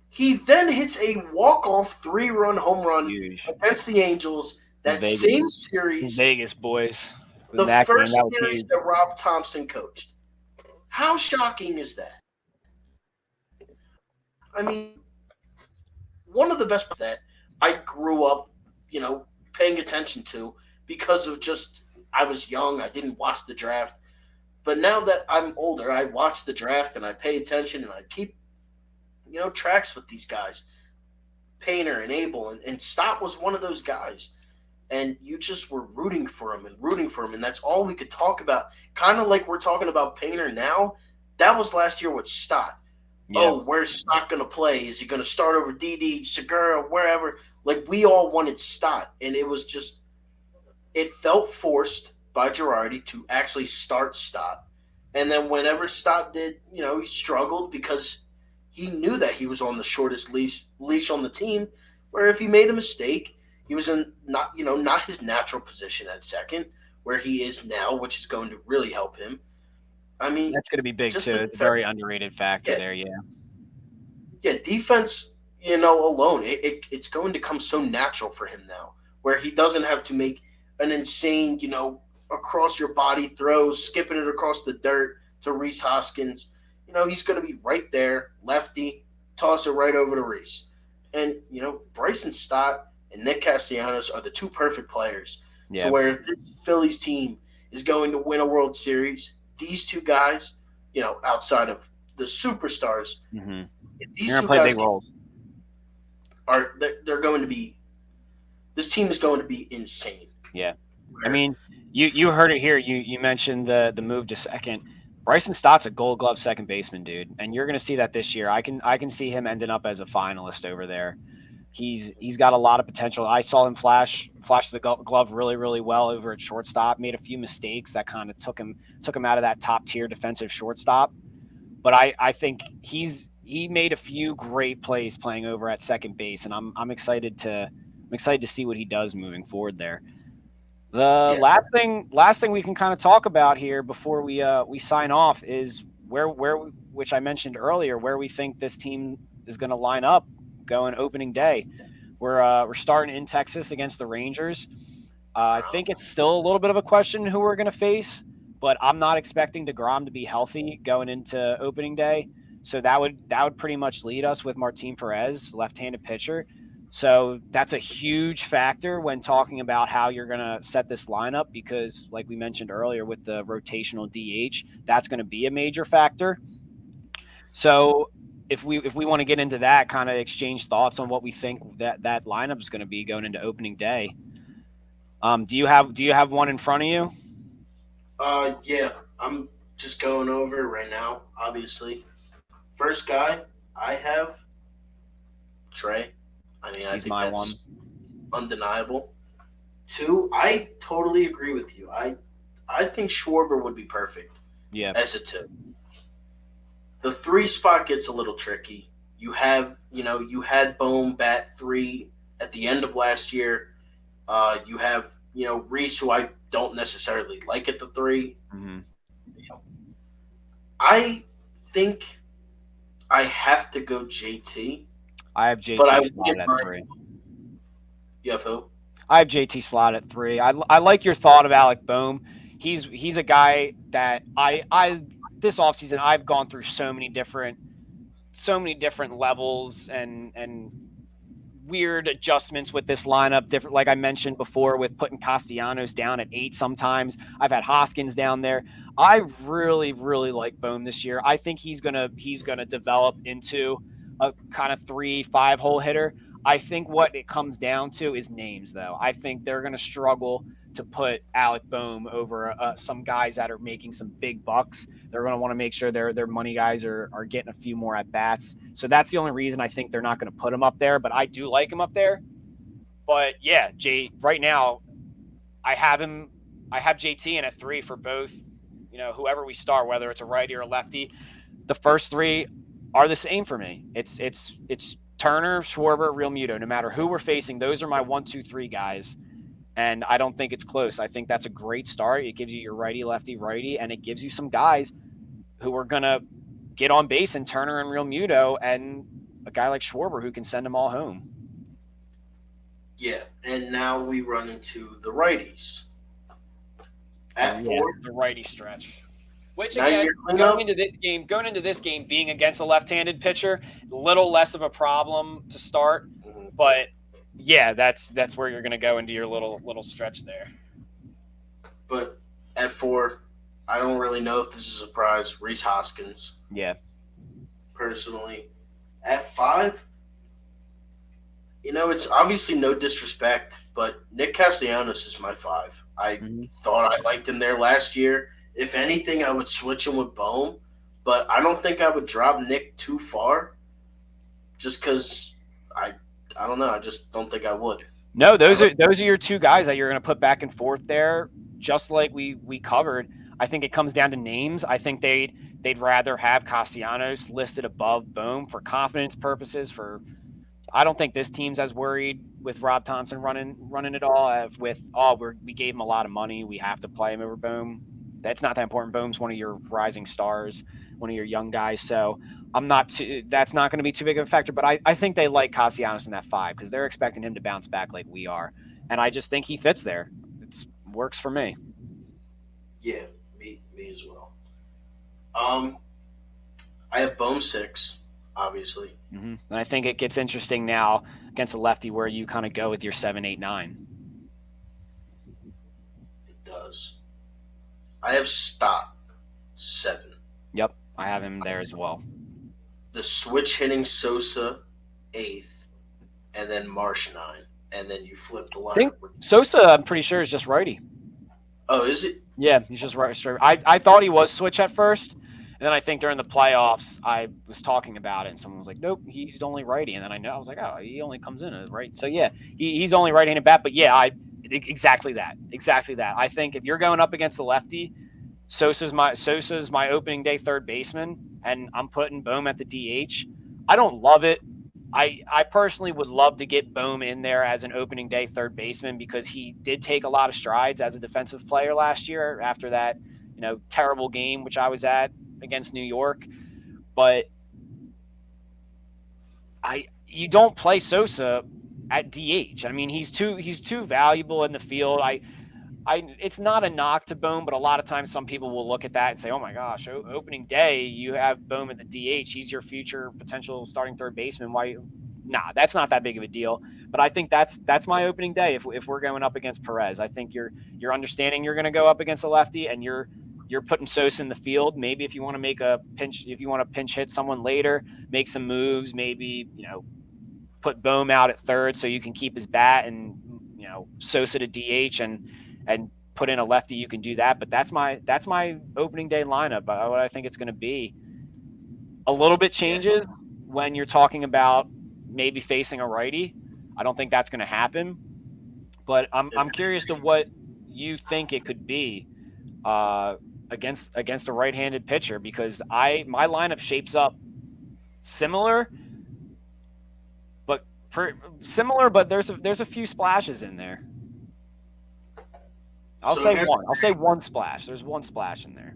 he then hits a walk-off three-run home run Huge. against the Angels In that Vegas, same in series, Vegas, boys. In the that game, first that was series huge. that Rob Thompson coached. How shocking is that? I mean, one of the best that I grew up, paying attention to because of just I was young, I didn't watch the draft. But now that I'm older, I watch the draft and I pay attention and I keep, tracks with these guys. Painter and Abel and Stott was one of those guys. And you just were rooting for him and rooting for him, and that's all we could talk about. Kind of like we're talking about Painter now. That was last year with Stott. Yeah, Oh, where's Stott going to play? Is he going to start over Didi, Segura, wherever? Like we all wanted Stott, and it was just it felt forced by Girardi to actually start Stott. And then whenever Stott did, he struggled because he knew that he was on the shortest leash on the team. Where if he made a mistake, he was in not his natural position at second, where he is now, which is going to really help him. I mean, that's going to be big just too. the It's a very defense, underrated factor yeah, there. Yeah, yeah, defense, alone, it's going to come so natural for him now, where he doesn't have to make an insane, across your body throw, skipping it across the dirt to Reese Hoskins. He's going to be right there, lefty, toss it right over to Reese. And, Bryson Stott and Nick Castellanos are the two perfect players to yeah. where if this Phillies team is going to win a World Series, these two guys, outside of the superstars, Mm-hmm. if You're these gonna two play guys big roles. are they're going to be this team is going to be insane. Yeah. I Where mean, you heard it here. You mentioned the move to second. Bryson Stott's a Gold Glove second baseman, dude, and you're going to see that this year. I can see him ending up as a finalist over there. He's got a lot of potential. I saw him flash the glove really well over at shortstop. Made a few mistakes that kind of took him out of that top tier defensive shortstop. But I think he made a few great plays playing over at second base, and I'm excited to see what he does moving forward there. The yeah, last thing we can kind of talk about here before we sign off is which I mentioned earlier, where we think this team is going to line up going opening day. We're starting in Texas against the Rangers. I think it's still a little bit of a question who we're going to face, but I'm not expecting DeGrom to be healthy going into opening day. So that would pretty much lead us with Martin Perez, left-handed pitcher. So that's a huge factor when talking about how you're going to set this lineup because, like we mentioned earlier, with the rotational DH, that's going to be a major factor. So if we want to get into that, kind of exchange thoughts on what we think that lineup is going to be going into opening day. Do you have one in front of you? yeah. I'm just going over it right now. Obviously, first guy I have Trey. I mean, I He's think my that's one. undeniable. Two, I totally agree with you. I think Schwarber would be perfect Yeah. as a two. The three spot gets a little tricky. You had Bohm bat three at the end of last year. You have, Reese, who I don't necessarily like at the three. Hmm. I think I have to go JT, I have but I JT wouldn't slotted at mind three. UFO. I have JT slotted at three. I like your thought of Alec Boehm. He's a guy that I this offseason I've gone through so many different levels and weird adjustments with this lineup. Different, like I mentioned before, with putting Castellanos down at 8 sometimes. I've had Hoskins down there. I really like Bohm this year. I think he's gonna develop into a kind of 3-5 hole hitter. I think what it comes down to is names, though. I think they're gonna struggle to put Alec Bohm over some guys that are making some big bucks They're going to want to make sure their money guys are getting a few more at bats. So that's the only reason I think they're not going to put him up there. But I do like him up there. But yeah, Jay, right now I have him. I have JT in at 3 for both. Whoever we start, whether it's a righty or a lefty, the first 3 are the same for me. It's Turner, Schwarber, Real Muto. No matter who we're facing, those are my 1, 2, 3 guys. And I don't think it's close. I think that's a great start. It gives you your righty, lefty, righty, and it gives you some guys who are going to get on base in Turner and Real Muto and a guy like Schwarber who can send them all home. Yeah, and now we run into the righties. At 4, the righty stretch. Which now again, you're going into this game, being against a left-handed pitcher, a little less of a problem to start. But yeah, that's where you're going to go into your little stretch there. But at 4, I don't really know if this is a surprise. Rhys Hoskins. Yeah. Personally, at 5, it's obviously no disrespect, but Nick Castellanos is my 5. I thought I liked him there last year. If anything, I would switch him with Bohm, but I don't think I would drop Nick too far just because I don't know. I just don't think I would. No, those are your 2 guys that you're going to put back and forth there, just like we covered. I think it comes down to names. I think they'd rather have Castellanos listed above Bohm for confidence purposes. I don't think this team's as worried with Rob Thompson running it all we gave him a lot of money. We have to play him over Bohm. That's not that important. Bohm's one of your rising stars, one of your young guys. So that's not going to be too big of a factor. But I think they like Castellanos in that 5 because they're expecting him to bounce back like we are. And I just think he fits there. It works for me. Yeah, me as well. I have Bohm 6, obviously. Mm-hmm. And I think it gets interesting now against a lefty where you kind of go with your 7, 8, 9. It does. I have Stott 7. Yep, I have him there as well. The switch hitting Sosa 8th, and then Marsh 9, and then you flip the line. Sosa, I'm pretty sure, is just righty. Oh, is it? Yeah, he's just right straight. I thought he was switch at first, and then I think during the playoffs I was talking about it, and someone was like, "Nope, he's only righty." And then I was like, "Oh, he only comes in right." So yeah, he's only right-handed bat. But yeah, exactly that. I think if you're going up against the lefty, Sosa's my opening day third baseman, and I'm putting Bohm at the DH. I don't love it. I personally would love to get Bohm in there as an opening day third baseman because he did take a lot of strides as a defensive player last year after that, terrible game which I was at against New York. But you don't play Sosa at DH. I mean, he's too valuable in the field. It's not a knock to Bohm, but a lot of times some people will look at that and say, "Oh my gosh, opening day, you have Bohm at the DH. He's your future potential starting third baseman. Why?" Nah, that's not that big of a deal. But I think that's my opening day if we're going up against Perez. I think you're understanding you're going to go up against a lefty and you're putting Sosa in the field. Maybe if you want to pinch hit someone later, make some moves. Maybe put Bohm out at third so you can keep his bat and Sosa to DH and put in a lefty, you can do that. But that's my opening day lineup. What I think it's going to be. A little bit changes when you're talking about maybe facing a righty. I don't think that's going to happen. But I'm curious to what you think it could be against a right-handed pitcher because my lineup shapes up similar, but there's a few splashes in there. I'll say one splash. There's one splash in there.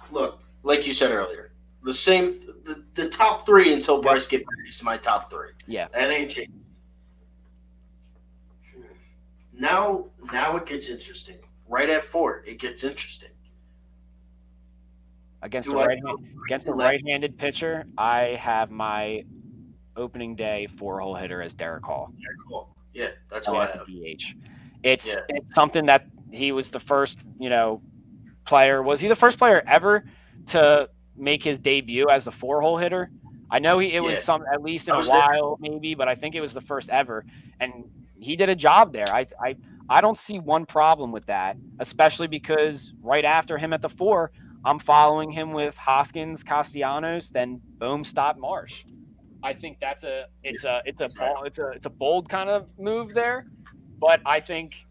Look, like you said earlier, the top 3 until Bryce gets back is my top 3. Yeah, that ain't changed. Now it gets interesting. Right at 4, it gets interesting. Against a right-handed pitcher, I have my opening day 4-hole hitter as Derek Hall. Derek Hall. Yeah, that's what I have. DH. It's something that he was the first, player. Was he the first player ever to make his debut as the 4-hole hitter? I know it was at least in a while, maybe, but I think it was the first ever. And he did a job there. I don't see one problem with that, especially because right after him at the 4, I'm following him with Hoskins, Castellanos, then boom, stop Marsh. I think that's a it's a Right. ball it's a bold kind of move there, but I think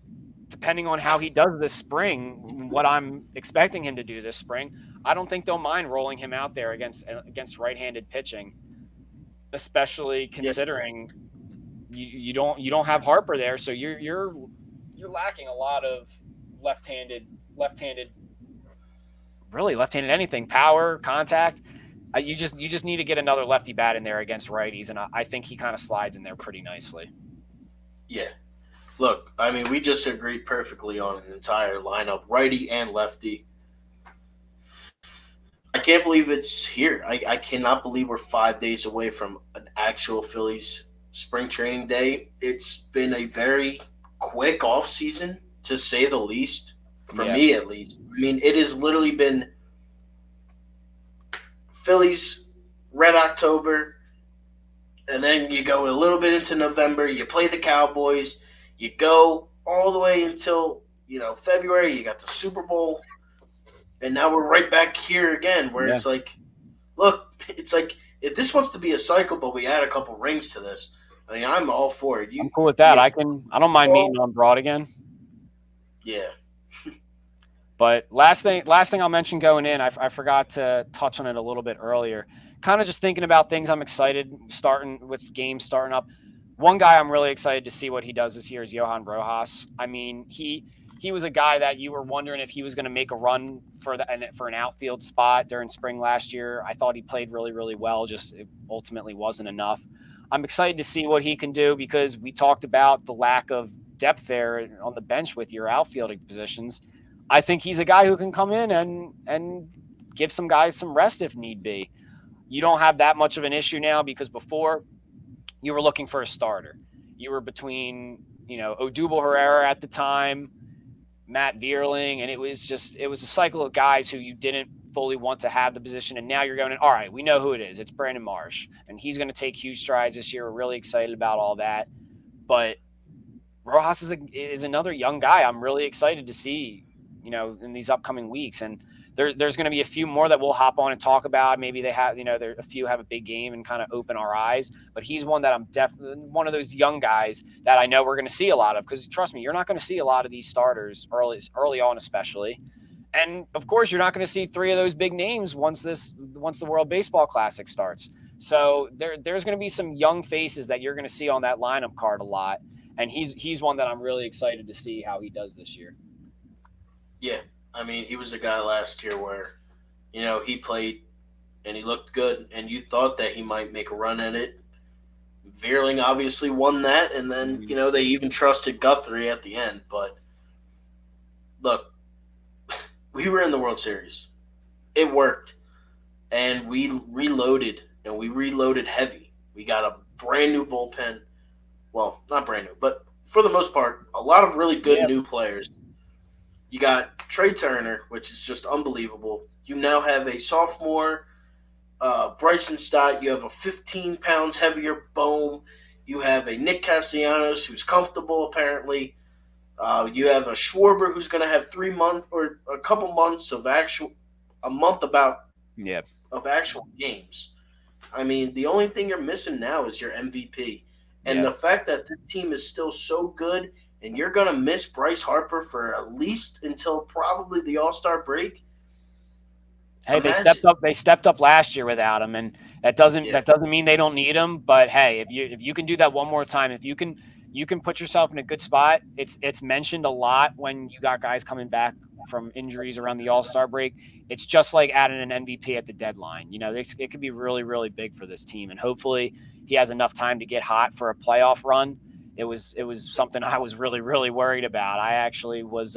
depending on how he does this spring, what I'm expecting him to do this spring, I don't think they'll mind rolling him out there against right-handed pitching, especially Yeah. considering you don't have Harper there, so you're lacking a lot of left-handed really left-handed anything, power, contact. You just need to get another lefty bat in there against righties, and I think he kind of slides in there pretty nicely. Yeah. Look, I mean, we just agreed perfectly on an entire lineup, righty and lefty. I can't believe it's here. I cannot believe we're 5 days away from an actual Phillies spring training day. It's been a very quick off season, to say the least, for Yeah, me at least. I mean, it has literally been Phillies, Red October, and then you go a little bit into November. You play the Cowboys. You go all the way until February. You got the Super Bowl, and now we're right back here again, where yeah, it's like, look, it's like if this wants to be a cycle, but we add a couple rings to this. I mean, I'm all for it. I'm cool with that. You I don't mind well, meeting on Broad again. yeah, But last thing I'll mention going in, I forgot to touch on it a little bit earlier. Kind of just thinking about things I'm excited starting with games starting up. One guy I'm really excited to see what he does this year is Johan Rojas. I mean, he was a guy that you were wondering if he was going to make a run for an outfield spot during spring last year. I thought he played really really well, just it ultimately wasn't enough. I'm excited to see what he can do because we talked about the lack of depth there on the bench with your outfielding positions. I think he's a guy who can come in and give some guys some rest if need be. You don't have that much of an issue now because before you were looking for a starter. You were between, Odubel Herrera at the time, Matt Vierling, and it was a cycle of guys who you didn't fully want to have the position. And now you're going, all right, we know who it is. It's Brandon Marsh. And he's going to take huge strides this year. We're really excited about all that. But Rojas is another young guy I'm really excited to see, in these upcoming weeks. And there's going to be a few more that we'll hop on and talk about. Maybe they have, a few have a big game and kind of open our eyes. But he's one that I'm definitely one of those young guys that I know we're going to see a lot of because trust me, you're not going to see a lot of these starters early on, especially. And of course, you're not going to see three of those big names once the World Baseball Classic starts. So there's going to be some young faces that you're going to see on that lineup card a lot, and he's one that I'm really excited to see how he does this year. yeah. I mean, he was a guy last year where he played and he looked good, and you thought that he might make a run at it. Veerling obviously won that, and then Mm-hmm. they even trusted Guthrie at the end. But look, we were in the World Series. It worked, and we reloaded heavy. We got a brand new bullpen. Well, not brand new, but for the most part, a lot of really good Yeah, new players. You got Trey Turner, which is just unbelievable. You now have a sophomore, Bryson Stott. You have a 15 pounds heavier Bohm. You have a Nick Castellanos who's comfortable apparently. You have a Schwarber who's going to have 3 months or a couple months of a month about yeah, of actual games. I mean, the only thing you're missing now is your MVP. And yeah. the fact that this team is still so good and you're going to miss Bryce Harper for at least until probably the All Star break, Hey, they stepped imagine. up. They stepped up last year without him, and that doesn't Yeah, that doesn't mean they don't need him. But hey, if you can do that one more time, if you can put yourself in a good spot. It's mentioned a lot when you got guys coming back from injuries around the All Star break. It's just like adding an MVP at the deadline. It could be really really big for this team, and hopefully he has enough time to get hot for a playoff run. It was something I was really really worried about. I actually was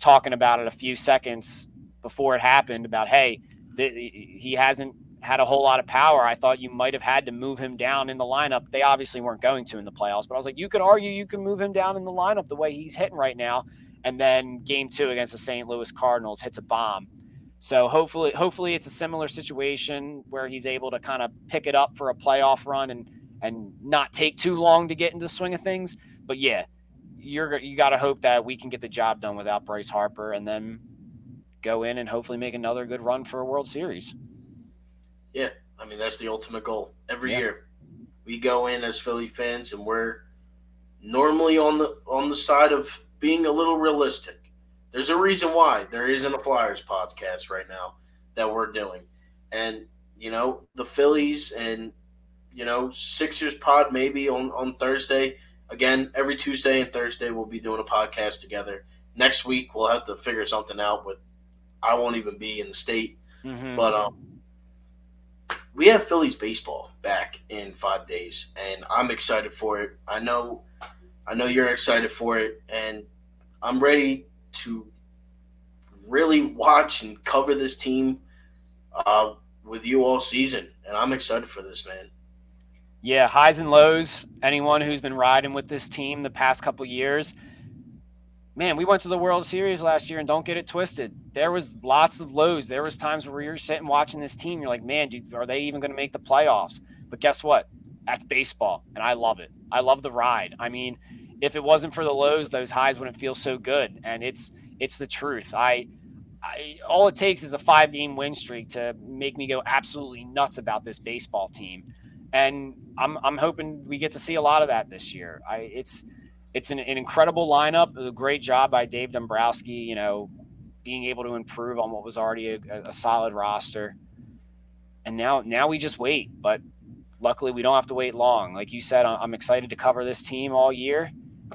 talking about it a few seconds before it happened about, hey, he hasn't had a whole lot of power. I thought you might have had to move him down in the lineup. They obviously weren't going to in the playoffs, but I was like, you could argue you can move him down in the lineup the way he's hitting right now. And then game two against the St. Louis Cardinals hits a bomb. So hopefully it's a similar situation where he's able to kind of pick it up for a playoff run and not take too long to get into the swing of things. But yeah, you got to hope that we can get the job done without Bryce Harper, and then go in and hopefully make another good run for a World Series. Yeah, I mean that's the ultimate goal. Every Yeah. year we go in as Philly fans, and we're normally on the side of being a little realistic. There's a reason why there isn't a Flyers podcast right now that we're doing, and the Phillies and Sixers pod maybe on Thursday. Again, every Tuesday and Thursday we'll be doing a podcast together. Next week we'll have to figure something out with. I won't even be in the state, Mm-hmm. but we have Phillies baseball back in 5 days, and I'm excited for it. I know you're excited for it, and I'm ready to really watch and cover this team with you all season. And I'm excited for this, man. Yeah, highs and lows. Anyone who's been riding with this team the past couple years, man, we went to the World Series last year, and don't get it twisted. There was lots of lows. There was times where you're sitting watching this team, you're like, man, dude, are they even going to make the playoffs? But guess what? That's baseball, and I love it. I love the ride. I mean, if it wasn't for the lows, those highs wouldn't feel so good, and it's the truth. All it takes is a 5 game win streak to make me go absolutely nuts about this baseball team, and I'm hoping we get to see a lot of that this year. It's an incredible lineup, a great job by Dave Dombrowski. Being able to improve on what was already a solid roster, and now we just wait. But luckily, we don't have to wait long. Like you said, I'm excited to cover this team all year,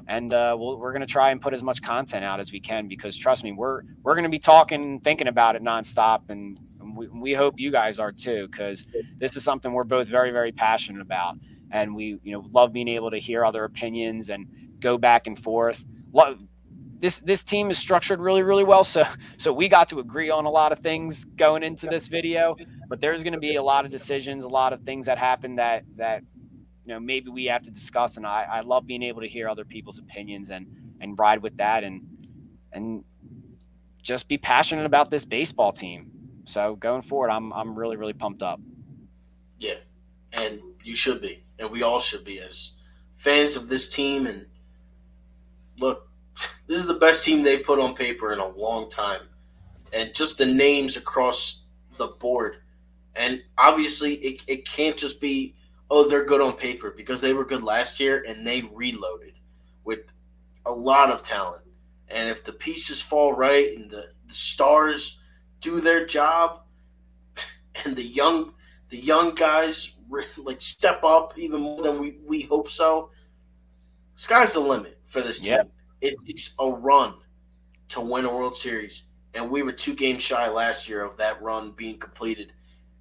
and we're going to try and put as much content out as we can because trust me, we're going to be talking, thinking about it nonstop, and we hope you guys are too because this is something we're both very, very passionate about, and we love being able to hear other opinions and go back and forth. This team is structured really, really well, so we got to agree on a lot of things going into this video, but there's going to be a lot of decisions, a lot of things that happen that maybe we have to discuss, and I love being able to hear other people's opinions and ride with that and just be passionate about this baseball team. So going forward, I'm really, really pumped up. Yeah, and you should be, and we all should be as fans of this team. And look, this is the best team they put on paper in a long time, and just the names across the board. And obviously, it can't just be, oh, they're good on paper because they were good last year and they reloaded with a lot of talent. And if the pieces fall right and the stars do their job and the young guys like step up even more than we hope so, sky's the limit for this Yeah, team. It's a run to win a World Series, and we were 2 games shy last year of that run being completed.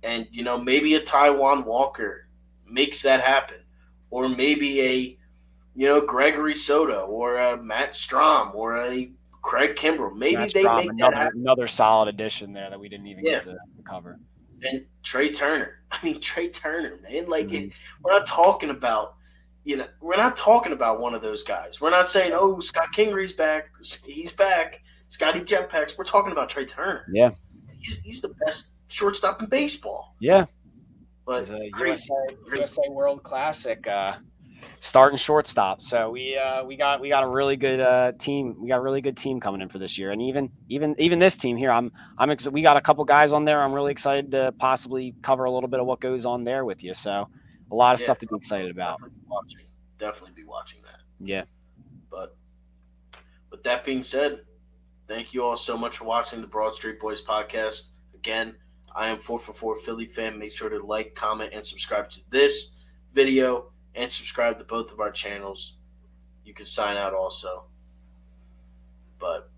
And maybe a Taiwan Walker makes that happen, or maybe a Gregory Soto or a Matt Strom or a Craig Kimbrell. Maybe Matt they Strom, make that happen. another solid addition there that we didn't even Yeah, get to cover. and Trey Turner. I mean Trey Turner, man. Like Mm-hmm. we're not talking about. We're not talking about one of those guys. We're not saying, "Oh, Scott Kingery's back. He's back." Scotty Jetpacks. We're talking about Trey Turner. Yeah, He's the best shortstop in baseball. yeah. He's But a crazy, crazy. USA World Classic starting shortstop. So we got a really good team. We got a really good team coming in for this year, and even this team here. We got a couple guys on there. I'm really excited to possibly cover a little bit of what goes on there with you. So a lot of Yeah, stuff to be excited about. definitely be watching. Definitely be watching that. Yeah, But with that being said, thank you all so much for watching the Broad Street Boys podcast. Again, I am 4for4 Philly fan. Make sure to like, comment, and subscribe to this video and subscribe to both of our channels. You can sign out also. But,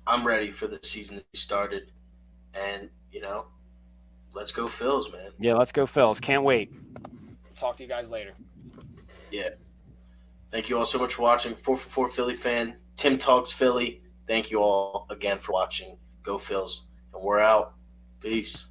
I'm ready for the season to be started. And, let's go Phils, man. yeah. Let's go, Phils. Can't wait. Talk to you guys later. Yeah. Thank you all so much for watching. 4for4 Philly fan. Tim Talks Philly. Thank you all again for watching. Go Phils. And we're out. Peace.